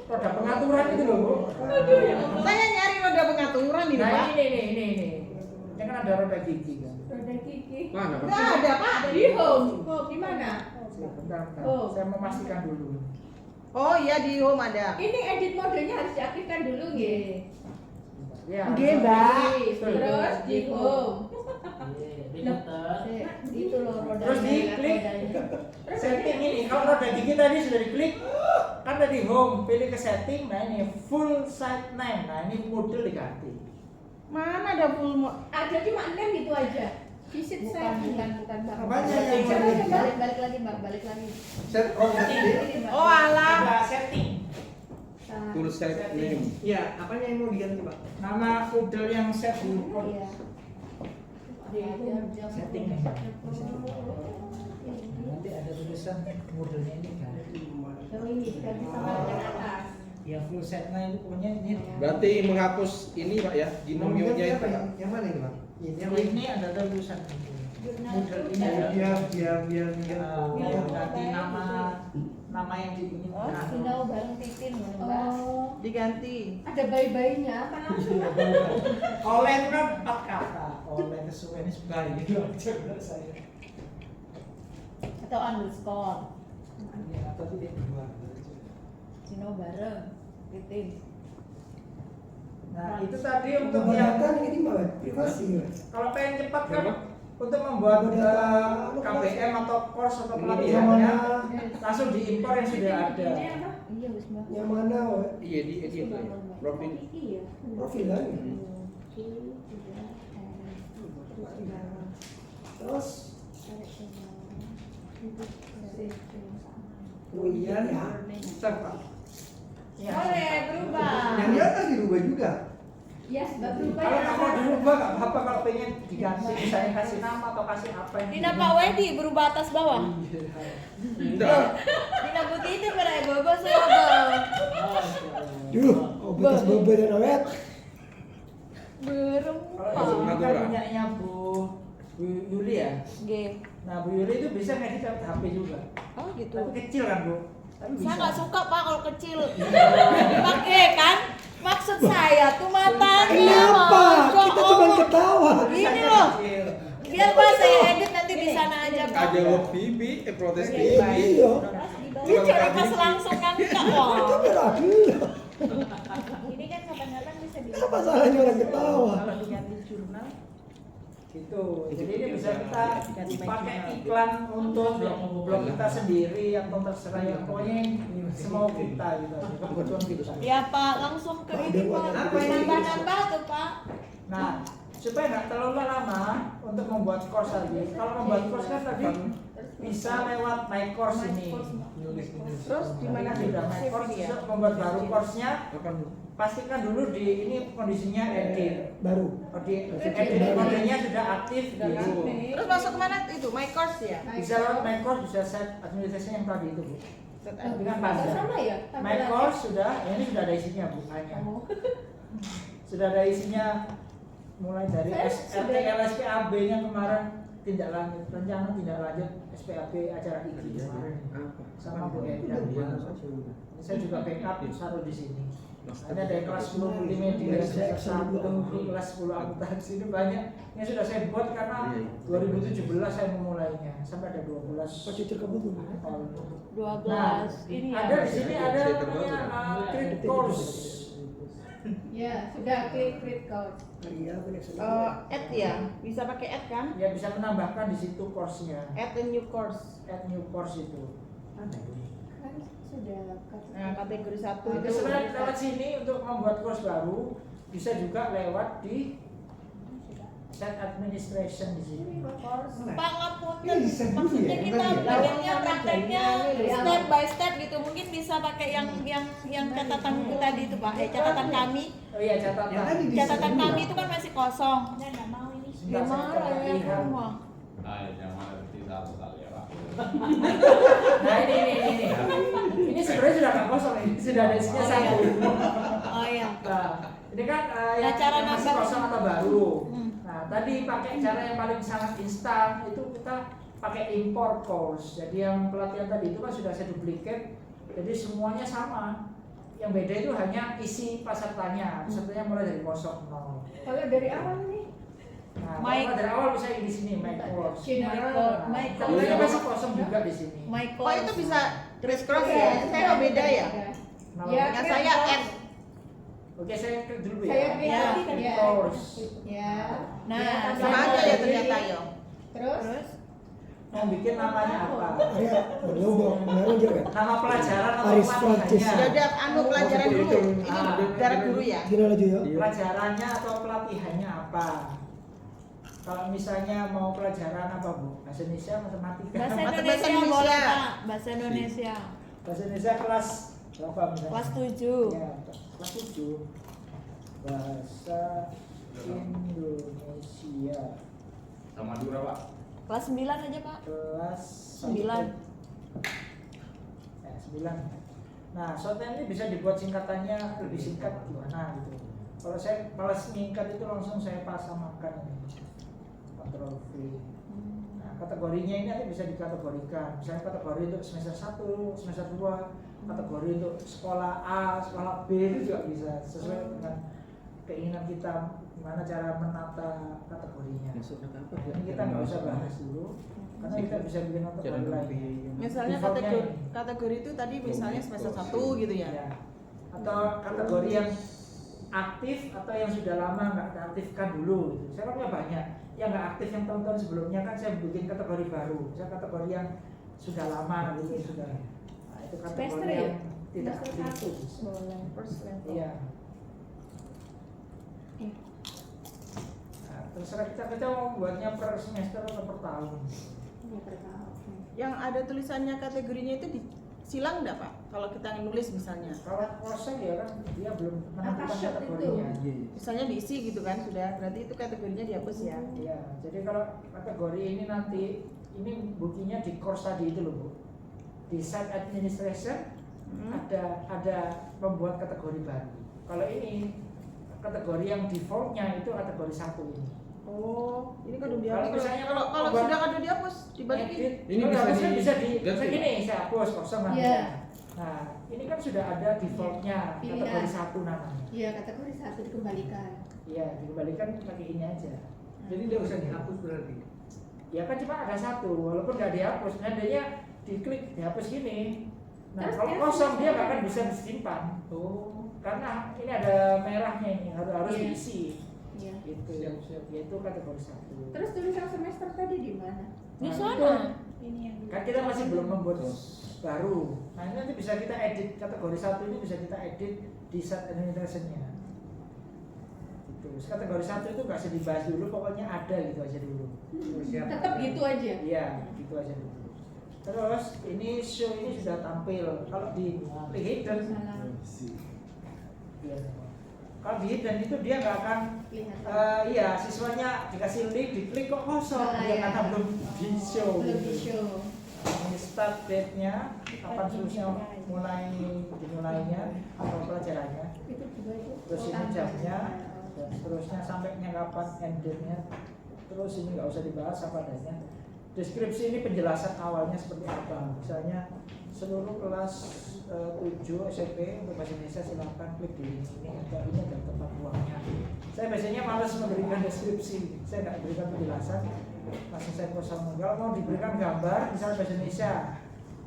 Roda pengaturan itu loh Bu. Saya nyari roda pengaturan ini Nah Pak. ini. Ini kan ada roda gigi kan. Roda gigi. mana Pak? Nggak ada Pak. Di home. Home di mana? Bentar. Oh. Saya memastikan dulu. Oh iya di home ada. Ini edit modenya harus diaktifkan dulu nggih. Ya. Nggih, Mbak. Terus di home. Itu loh roda. Terus diklik setting ini. Kalau roda gigi tadi sudah diklik, kan ada di home, pilih ke setting. Nah ini full site name. Nah ini model diganti. Mana ada full Ada cuma 6 gitu aja. Visit saya. Bukan Mbak. Apanya yang Coba ini? balik lagi Mbak, balik lagi. Set home tadi. Ini, Mbak. Oh alah. Ada setting. Nah, Full set name. Iya, apanya yang mau diganti Pak? Nama model yang set di Iya. setting. Nanti ada tulisan modelnya ini kan. Oh ini diganti sama yang atas. Yang full set name pokoknya ini. Berarti menghapus ini Pak ya, ginomionya itu. Yang mana ini Pak? Yang Ini ada tulisan model ini ada. biar Ganti nama yang diinginkan. Sinau bareng Titin loh, Mbak. Oh, Diganti. ada bayi-bayinya apa langsung? Oleh itu kan 4 kata. Oleh kesuwen ini bayi gitu aja menurut saya. Atau underscore. Ya, atau tidak dua. Sinau bareng Titin. Nah, itu tadi untuk yang Pembuatan ini mah privasi. kalau pengen cepat kan untuk membuat KBM atau course atau Yang pelatihannya mana? langsung diimpor yang sudah ada. Iya, wis Mbak. Yang mana? Wak? Iya di itu ya. Profil. Iya. Profilan. Oke, sudah. Terus oh iya ya. Start, Pak. Ya. Boleh berubah. Yang di atas dirubah juga. Ya, sudah berubah. Kalau ya. nggak mau dirubah nggak apa-apa, kalau pengen diganti misalnya kasih nama atau kasih apa yang Dina Pak Wedi berubah atas bawah. Enggak. Dina Butiti pada bobo sebel. Duh, oh bekas beber dan awet. Kalau ini kan punyanya Bu Yuli ya. G. Nah Bu Yuli itu bisa ngedit HP juga. Oh gitu. Tapi kecil kan Bu. Tapi bisa. Saya nggak suka Pak kalau kecil. Pakai kan? Maksud saya tuh matanya. Kenapa? Masya Kita cuma Allah. ketawa. Gini loh. Kecil. Biar Pak saya edit nanti di sana aja Pak. Ada Bibi protes Iya. Ini cari pas langsung kan Kak. Wah. Itu berarti. Ini kan kadang-kadang bisa di Apa salahnya orang ketawa? Kalau diganti jurnal. Gitu. Jadi ini bisa kita pakai iklan untuk blog kita sendiri atau terserah yang pokoknya semau kita gitu. Kebutuhan kita. Ya Pak, langsung ke ini Pak. Apa ini? Nambah-nambah tuh Pak. Nah, supaya nggak terlalu lama untuk membuat course tadi. Kalau membuat course kan tadi bisa lewat My Course ini. Terus Gimana gimana sudah My Course bisa membuat baru course-nya. Pastikan dulu di ini kondisinya edit. Baru. Edit kodenya sudah aktif gitu. Terus masuk mana itu? My course ya? Bisa lewat My Course, bisa set administrasi yang tadi itu Bu. Dengan panjang. sama ya? My Course sudah, ini sudah ada isinya Bu, hanya. Sudah ada isinya mulai dari RTL SPAB-nya kemarin tindak lanjut rencana tindak lanjut SPAB acara ini kemarin sama Bu Endang. Saya juga backup taruh di sini. Ini ada yang kelas 10 multimedia, semester 1, kelas 10 akuntansi, ini banyak yang sudah saya buat karena 2017 saya memulainya sampai ada 12. Pakai kamu tuh. 12. Nah, Ini ada ya. di sini ada namanya Crit Course. Ya, sudah klik course. Iya, benar. Add ya? Bisa pakai add kan? Ya bisa menambahkan di situ course-nya. Add a new course. Add new course itu. Kan sudah Nah, kategori 1 Itu sebenarnya lewat sini untuk membuat course baru bisa juga lewat di set administration di sini. Pak ngapunten, Bisa dulu maksudnya ya, kita kan ya? pengennya prakteknya step by step gitu. Mungkin bisa pakai yang catatan buku tadi itu Pak. Catatan kami. Oh iya catatan. Yang tadi di Catatan semua. kami itu kan masih kosong. Saya nggak mau ini. Sebentar, saya Gimana coba ya lihat. semua? Nah, jangan seperti satu kali ya Pak. Nah ini. Ini sebenarnya sudah nggak kosong ini sudah ada isinya satu. Oh iya. Nah, ini kan Nah, cara yang masih nambah. kosong atau baru. Hmm. Nah, tadi pakai cara yang paling sangat instan itu kita pakai import course. Jadi yang pelatihan tadi itu kan sudah saya duplicate. Jadi semuanya sama. Yang beda itu hanya isi pesertanya. Pesertanya mulai dari kosong nol. Kalau dari awal nih, Nah, My- kalau dari awal bisa di sini my course. General. My Nah, course. tapi masih kosong juga di sini. My Oh course. itu bisa criss cross ya? Saya kok beda ya? Nah, Ya, Yang saya add. Oke, saya klik dulu Saya ya. kreatif Crit ya. course. Ya. Nah, Ya, sama aja ya ternyata yo. Terus? Mau bikin namanya apa? Iya, belum baru juga. Nama pelajaran atau Aris Francis. Sudah pelatihannya? ada anu pelajaran dulu. Ini dari guru ya. Gini aja ya. Pelajarannya atau pelatihannya apa? Kalau misalnya mau pelajaran apa Bu? Bahasa Indonesia, matematika. Bahasa Bahasa Indonesia Indonesia. boleh Pak. Bahasa Indonesia. Bahasa Indonesia kelas berapa misalnya? Kelas 7. Ya, kelas 7. Bahasa Indonesia Sama Dura Pak. Kelas 9 aja Pak. kelas 9. 9. Nah, shorthand ini bisa dibuat singkatannya lebih singkat gimana gitu. Kalau saya malas singkat itu langsung saya pasamakan ini. Control V. Nah, kategorinya ini nanti bisa dikategorikan. Misalnya kategori untuk semester 1, semester 2, kategori untuk sekolah A, sekolah B itu juga bisa sesuai dengan keinginan kita gimana cara menata kategorinya. Jadi kita nggak usah bahas dulu karena kita bisa bikin kategori lain. Misalnya kategori itu tadi misalnya semester 1 gitu ya. Atau kategori yang aktif atau yang sudah lama nggak aktifkan dulu gitu. Saya punya banyak yang nggak aktif yang tahun-tahun sebelumnya kan saya bikin kategori baru, saya kategori yang sudah lama gitu sudah. Nah, itu kategori Semester yang ya? tidak Semester aktif. first level. Iya. Nah, terserah kita mau buatnya per semester atau per tahun. Yang ada tulisannya kategorinya itu silang enggak, Pak? Kalau kita nulis misalnya. Kalau kosong ya kan dia belum menentukan Apa shot kategorinya. Misalnya diisi gitu kan sudah, berarti itu kategorinya dihapus ya. Iya, jadi kalau kategori ini nanti ini buktinya di course tadi itu loh Bu. Di site administration ada membuat kategori baru. Kalau ini kategori yang defaultnya itu kategori 1 ini. Oh, ini kan udah Kalau dihapus. misalnya Kalau kalau sudah ada dihapus, dibalikin. Edit, Ini kalau bisa harusnya di- bisa di ganti. saya gini, saya hapus kosong nanti. Iya. Nah, ini kan sudah ada defaultnya Pilihan. kategori 1 namanya. Iya, kategori 1 dikembalikan. Iya, dikembalikan pakai ini aja. Jadi dia usah dihapus berarti. Ya kan cuma ada 1, walaupun nggak dihapus, nadanya diklik dihapus gini. Nah, Terus kalau dia kosong dia bisa- nggak akan bisa disimpan. Oh. Karena ini ada merahnya ini harus Iya. diisi. Iya. Gitu. Siap. Yaitu kategori 1. Terus tulisan semester tadi di mana? Di Nah, sana. itu Ini yang kan kita masih belum membuat baru. Nah, ini nanti bisa kita edit kategori 1 ini bisa kita edit di set administration-nya. Gitu. Kategori 1 itu nggak usah dibahas dulu, pokoknya ada gitu aja dulu. Siap. tetap gitu aja. Iya, gitu aja dulu. Terus ini show ini sudah tampil. Kalau di hidden, Salah. iya. Kalau di hidden itu dia nggak akan, Kelihatan. iya siswanya dikasih link, diklik kok kosong, Ah, ya iya. karena belum di show. Belum gitu. di show. Ini start date-nya, kapan seterusnya dimulainya atau pelajarannya. Itu juga itu. Terus ini jamnya, dan seterusnya sampainya kapan end date-nya. Terus ini nggak usah dibahas apa adanya. Deskripsi ini penjelasan awalnya seperti apa. Misalnya seluruh kelas 7 SMP untuk bahasa Indonesia silakan klik di ini atau ini adalah tempat buangnya. Saya biasanya malas memberikan deskripsi, saya nggak berikan penjelasan, langsung saya kosong. Kalau mau diberikan gambar, misalnya bahasa Indonesia,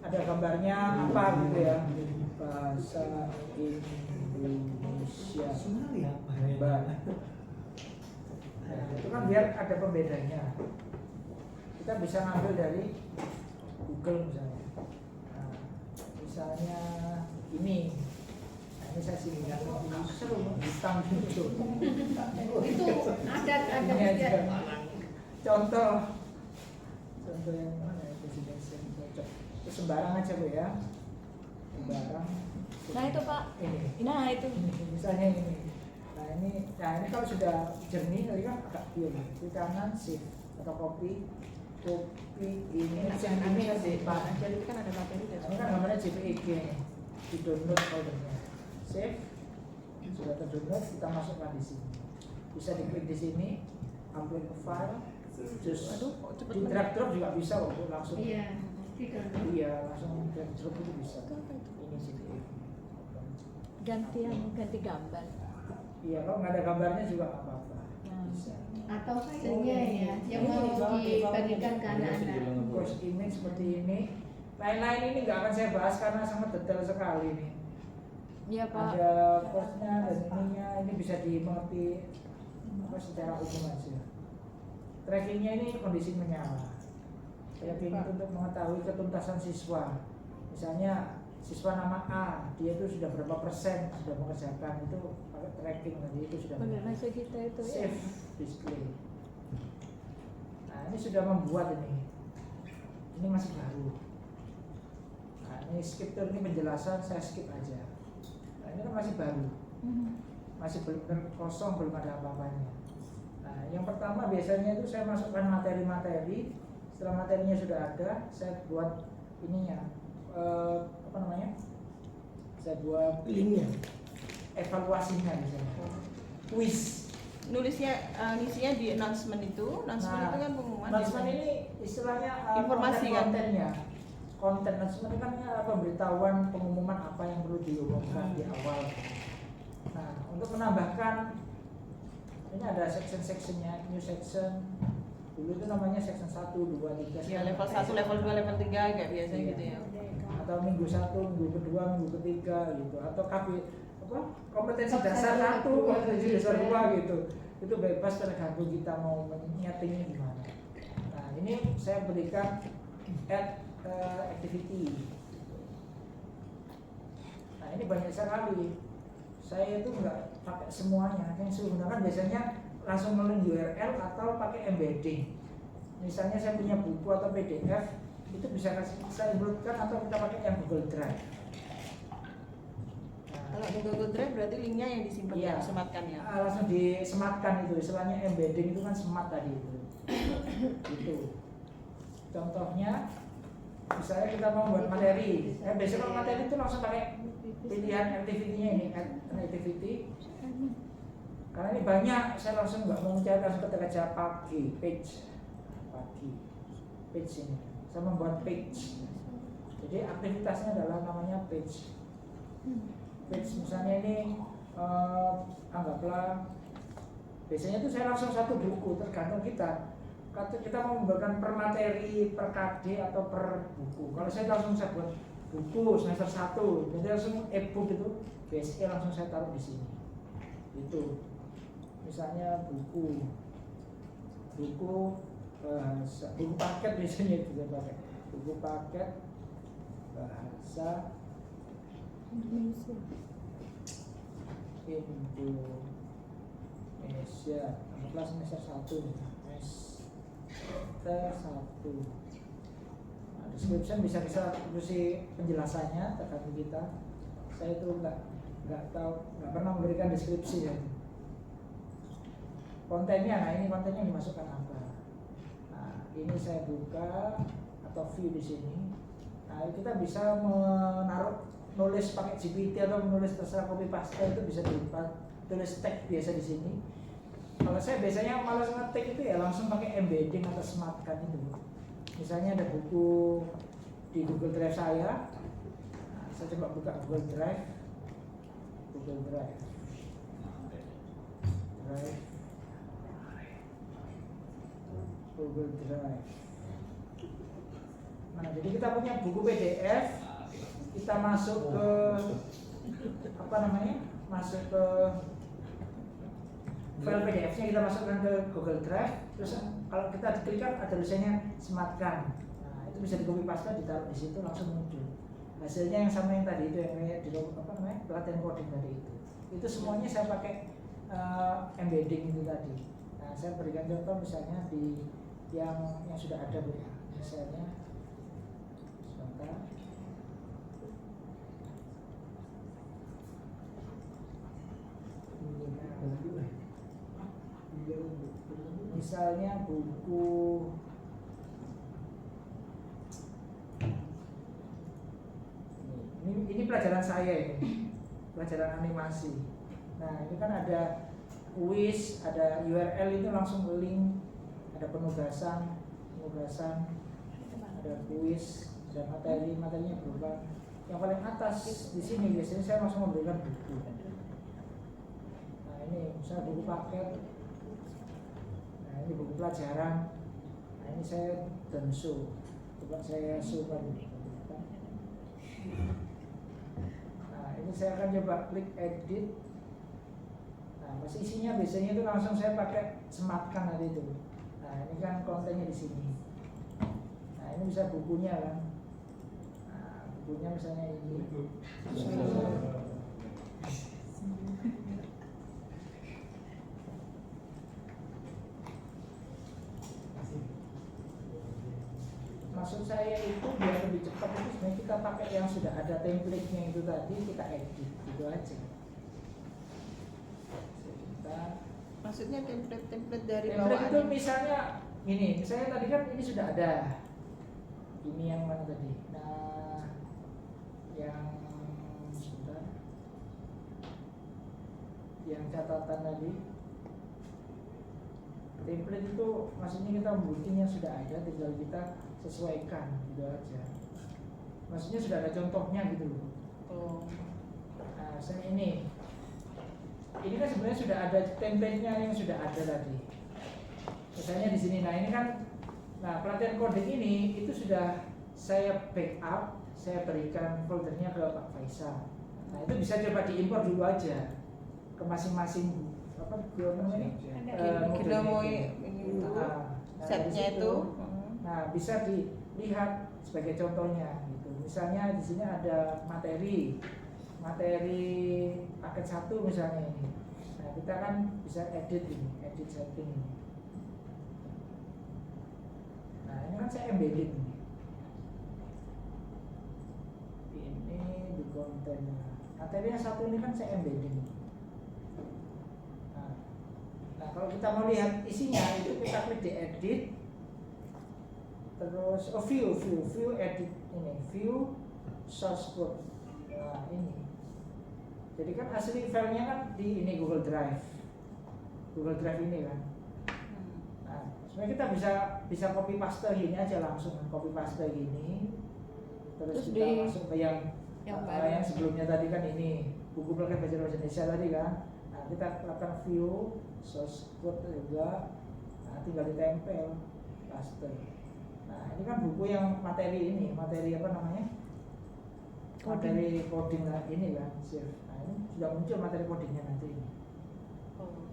ada gambarnya apa gitu ya, bahasa Indonesia. Gambar. Nah, itu kan biar ada pembedanya. Kita bisa ngambil dari Google misalnya. Nah, misalnya ini. Nah, ini saya sini kan seru hitam gitu. Itu ada Ini aja. juga. Contoh yang mana ya, presidential cocok. Itu sembarang aja Bu ya. Sembarang. Nah, itu, Pak. Ini. Nah, itu. Misalnya ini. Nah ini kalau sudah jernih tadi kan agak biru. Di kanan save atau copy ini Jangan ini ambil kan di depan. Jadi kan ada materi dan Ini kan namanya JPEG nih. Di download foldernya. Save sudah terdownload, kita masukkan di sini. Bisa diklik di sini, upload ke file. Terus Aduh, kok cepet di drag drop juga bisa kok Bu, langsung. Iya. Di Iya, langsung drag drop itu bisa. Ini JPEG. ganti gambar. Iya, kalau nggak ada gambarnya juga nggak apa-apa. Bisa. atau filenya ya yang mau dibagikan ke anak-anak. Course image seperti ini. Lain-lain ini nggak akan saya bahas karena sangat detail sekali nih. Iya, Pak. Ada course-nya dan ininya, ini bisa dimengerti apa secara umum aja. Trackingnya ini kondisi menyala. Tracking itu untuk mengetahui ketuntasan siswa. Misalnya siswa nama A, dia itu sudah berapa persen sudah mengerjakan, itu pakai tracking tadi itu sudah Bagaimana kita itu ya? save display. Nah ini sudah membuat ini masih baru. Nah ini skip tour, ini penjelasan saya skip aja. Nah ini kan masih baru, masih belum kosong, belum ada apa-apanya. Nah yang pertama biasanya itu saya masukkan materi-materi. Setelah materinya sudah ada, saya buat ininya apa namanya? Saya buat linknya. evaluasinya misalnya. Quiz. Nulisnya ngisinya di announcement itu itu kan pengumuman. Announcement ini istilahnya Informasi kan? kontennya. Konten announcement itu kan pemberitahuan pengumuman apa yang perlu diumumkan di awal. Nah, untuk menambahkan ini ada section-sectionnya, new section. Dulu itu namanya section 1, 2, 3. Ya, level 1, level 2, level 3 kayak biasa Iya. gitu ya. Atau minggu 1, minggu kedua, minggu ketiga gitu. Atau kompetensi dasar 1, kompetensi dasar 2 gitu. Itu bebas tergantung kita mau menyetingnya gimana. Nah ini saya berikan add activity. Nah ini banyak sekali. Saya itu nggak pakai semuanya. Yang saya gunakan biasanya langsung nge-link URL atau pakai embedding. Misalnya saya punya buku atau PDF, itu bisa saya uploadkan atau kita pakai yang Google Drive. Kalau di Google Drive berarti linknya yang disimpan Iya. disematkan ya. Langsung disematkan itu, istilahnya embedding itu kan semat tadi itu. Gitu. Contohnya, misalnya kita mau buat materi, biasanya kalau materi itu langsung pakai pilihan activity-nya ini, activity. Karena ini banyak, saya langsung nggak mau mencari, langsung ketik aja pagi, page ini. Saya membuat page. Jadi aktivitasnya adalah namanya page. Misalnya ini anggaplah biasanya itu saya langsung satu buku, tergantung kita mau membuatkan per materi, per KD atau per buku. Kalau saya langsung saya buat buku semester 1, jadi langsung e-book itu BSE langsung saya taruh di sini. Itu misalnya buku bahasa, buku paket biasanya itu saya pakai buku paket bahasa Indonesia kelas semester 1. Nah, description bisa isi penjelasannya tergantung kita. Saya itu nggak pernah memberikan deskripsi ya. Kontennya, nah ini kontennya dimasukkan apa? Nah ini saya buka atau view di sini. Nah kita bisa nulis pakai GPT atau menulis terserah copy paste itu bisa tulis tag biasa di sini. Kalau saya biasanya malas ngetik itu ya langsung pakai embedding atau sematkan itu. Misalnya ada buku di Google Drive saya. Nah, saya coba buka Google Drive. Nah, jadi kita punya buku PDF, kita masuk ke masuk ke file PDF-nya, kita masukkan ke Google Drive. Terus kalau kita klikkan ada tulisannya sematkan. Nah, itu bisa di copy paste, ditaruh di situ langsung muncul. Hasilnya yang sama yang tadi itu, yang kayak di pelatihan coding tadi itu. Itu semuanya saya pakai embedding itu tadi. Nah, saya berikan contoh misalnya di yang sudah ada Bu ya. Misalnya sebentar. Misalnya buku ini pelajaran saya ini, pelajaran animasi. Nah ini kan ada kuis, ada URL itu langsung link, ada penugasan, ada kuis, dan materinya berubah. Yang paling atas di sini biasanya saya langsung memberikan buku. Nah ini misalnya buku paket. Nah ini buku pelajaran. Nah ini saya dan show. Coba saya show tadi. Nah ini saya akan coba klik edit. Nah pas isinya biasanya itu langsung saya pakai sematkan tadi itu. Nah ini kan kontennya di sini. Nah ini bisa bukunya kan. Nah bukunya misalnya ini. Maksud saya itu biar lebih cepat itu sebenarnya kita pakai yang sudah ada template-nya itu tadi, kita edit gitu aja. Maksudnya template dari Template bawaan itu misalnya ini, misalnya tadi kan ini sudah ada. Ini yang mana tadi? Nah, yang sebentar. Yang catatan tadi. Template itu maksudnya kita membuatnya sudah ada, tinggal kita sesuaikan gitu aja. Maksudnya sudah ada contohnya gitu loh. Oh. Nah, misalnya ini kan sebenarnya sudah ada template-nya yang sudah ada tadi. Misalnya di sini, nah ini kan, nah pelatihan coding ini itu sudah saya backup, saya berikan foldernya ke Pak Faisal. Nah itu bisa coba diimpor dulu aja ke masing-masing apa namanya Kita mau setnya itu. Nah bisa dilihat sebagai contohnya gitu. Misalnya di sini ada materi paket 1 misalnya ini. Nah kita kan bisa edit setting ini. Nah ini kan saya embedded ini. Ini di kontennya. Materi yang 1 ini kan saya embedded. Nah kalau kita mau lihat isinya itu kita klik di edit, terus view edit ini, view source code. Nah ini, jadi kan asli filenya kan di ini Google Drive ini kan. Nah sebenarnya kita bisa copy paste gini aja langsung, copy paste gini, terus kita masuk ke yang sebelumnya tadi kan ini buku pelajaran bahasa Indonesia tadi kan. Nah kita lakukan view source code juga, nah tinggal ditempel paste. Nah ini kan buku yang materi apa namanya, materi coding ini kan, nah ini sudah muncul materi codingnya nanti ini.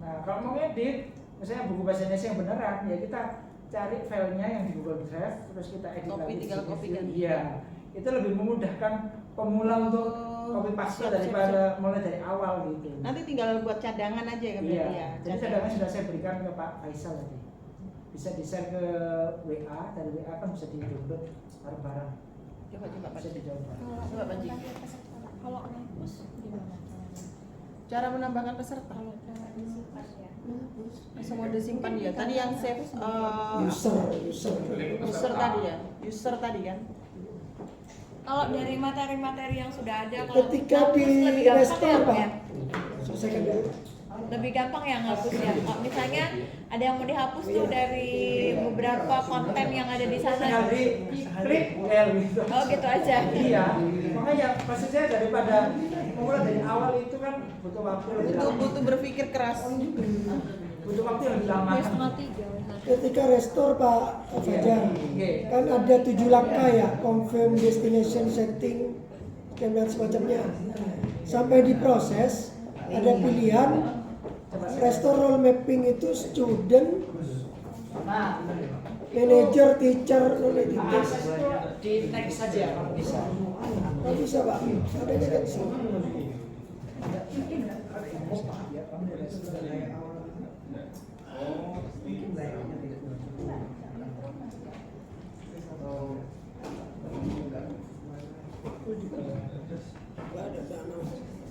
Nah kalau mau edit misalnya buku bahasa Indonesia yang beneran ya kita cari filenya yang di Google Drive, terus kita edit tinggal copy kan. Iya, itu lebih memudahkan pemula untuk copy paste daripada mulai dari awal gitu. Nanti tinggal buat cadangan aja kan berarti ya. Jadi cadangan sudah saya berikan ke Pak Faisal tadi. Bisa di-share ke WA, dari WA kan bisa di-download bareng-bareng. Coba Pak. Bisa dicoba. Coba Panji. Kalau ngapus gimana? Cara menambahkan peserta. Semua disimpan ya. Tadi yang save user tadi ya. User tadi kan. Kalau dari materi-materi yang sudah ada, kalau Ketika di lebih gampang restore ya, Pak, ya? selesaikan dulu. Lebih gampang ya ngapusnya. Kalau misalnya ada yang mau dihapus tuh dari beberapa konten yang ada di sana. Tinggal di-klik L gitu. Oh gitu aja. Iya, makanya maksud saya daripada mulai dari awal itu kan butuh waktu lebih lama. Butuh berpikir keras. Butuh waktu yang lebih lama. Ketika restore Pak Fajar, kan ada 7 langkah ya, confirm destination setting dan semacamnya. Sampai diproses, ada pilihan restore role mapping itu student, manager, teacher, non-editor. Akses itu di next saja kalau bisa. Oh bisa Pak, ada di next.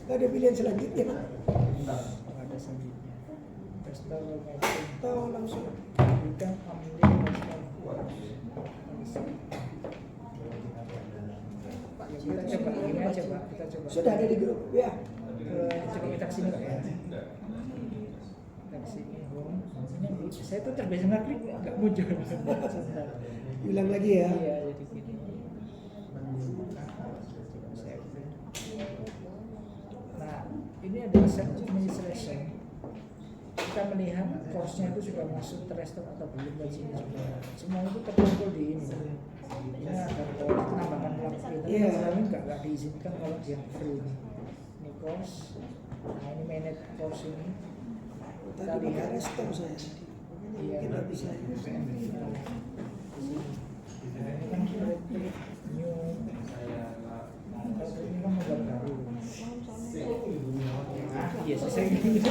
Gak ada pilihan selanjutnya. Ada selanjutnya. Restore Tahu langsung. bukan ambil kita coba ini aja Pak, kita coba. Sudah ada di grup ya. Coba kita kesini Pak ya. Kita kesini. Saya tuh terbiasa ngeklik nggak muncul. Ulang lagi ya. Iya, jadi gini. Nah, ini ada set administration. Kita melihat course-nya itu sudah masuk terrestore atau belum di sini juga. Semua itu terkumpul di ini. Ini ada penambahan waktu itu. Selalu nggak diizinkan kalau dia free. Ini course. Nah, ini manage course ini. Kita Tadi pakai lihat. restore saya. Iya, Kita bisa. ini kan klik new. Kalau ini kan modal baru. Iya, saya bisa.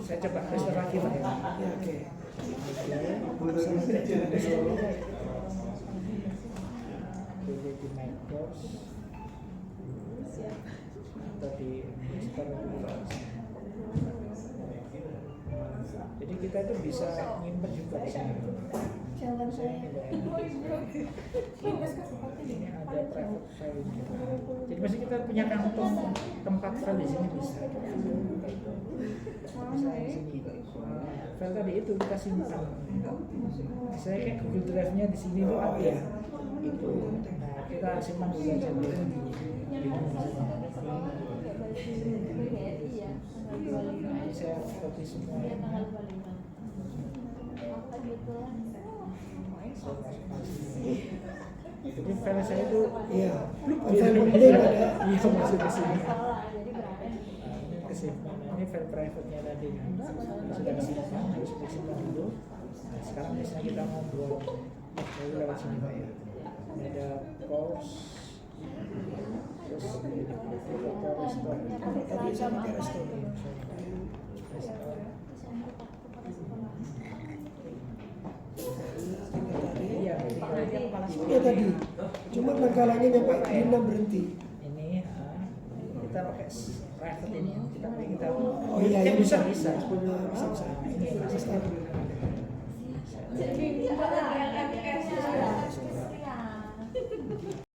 Saya coba restore lagi Pak ya. Ya oke. Di my course atau di restore dulu. Jadi kita itu bisa nyimpen juga di sini. Jalan saya. Ini ada private file juga. Jadi masih kita punya kantong tempat file di sini bisa. Bisa di sini. File tadi itu kita simpan. Saya kayak Google Drive-nya di sini tuh ada. Itu. Nah, kita simpan dulu aja. Ini saya copy semuanya. Jadi file saya itu Iya, file penting ada. bisa masuk ke sini. Ke sini. Ini file private-nya tadi kan. Sudah disimpan, harus disimpan dulu. Nah, sekarang misalnya kita ngobrol, lalu lewat sini Pak ya. Ini ada course, terus foto restore. Tadi sama kayak restoran. Restore. Iya, Ya tadi, cuma langkah-langkahnya nyampe Rina berhenti. ini kita pakai private ini kita Oh iya, kan ya bisa bisa. bisa Bisa. ini Bisa start. Jadi,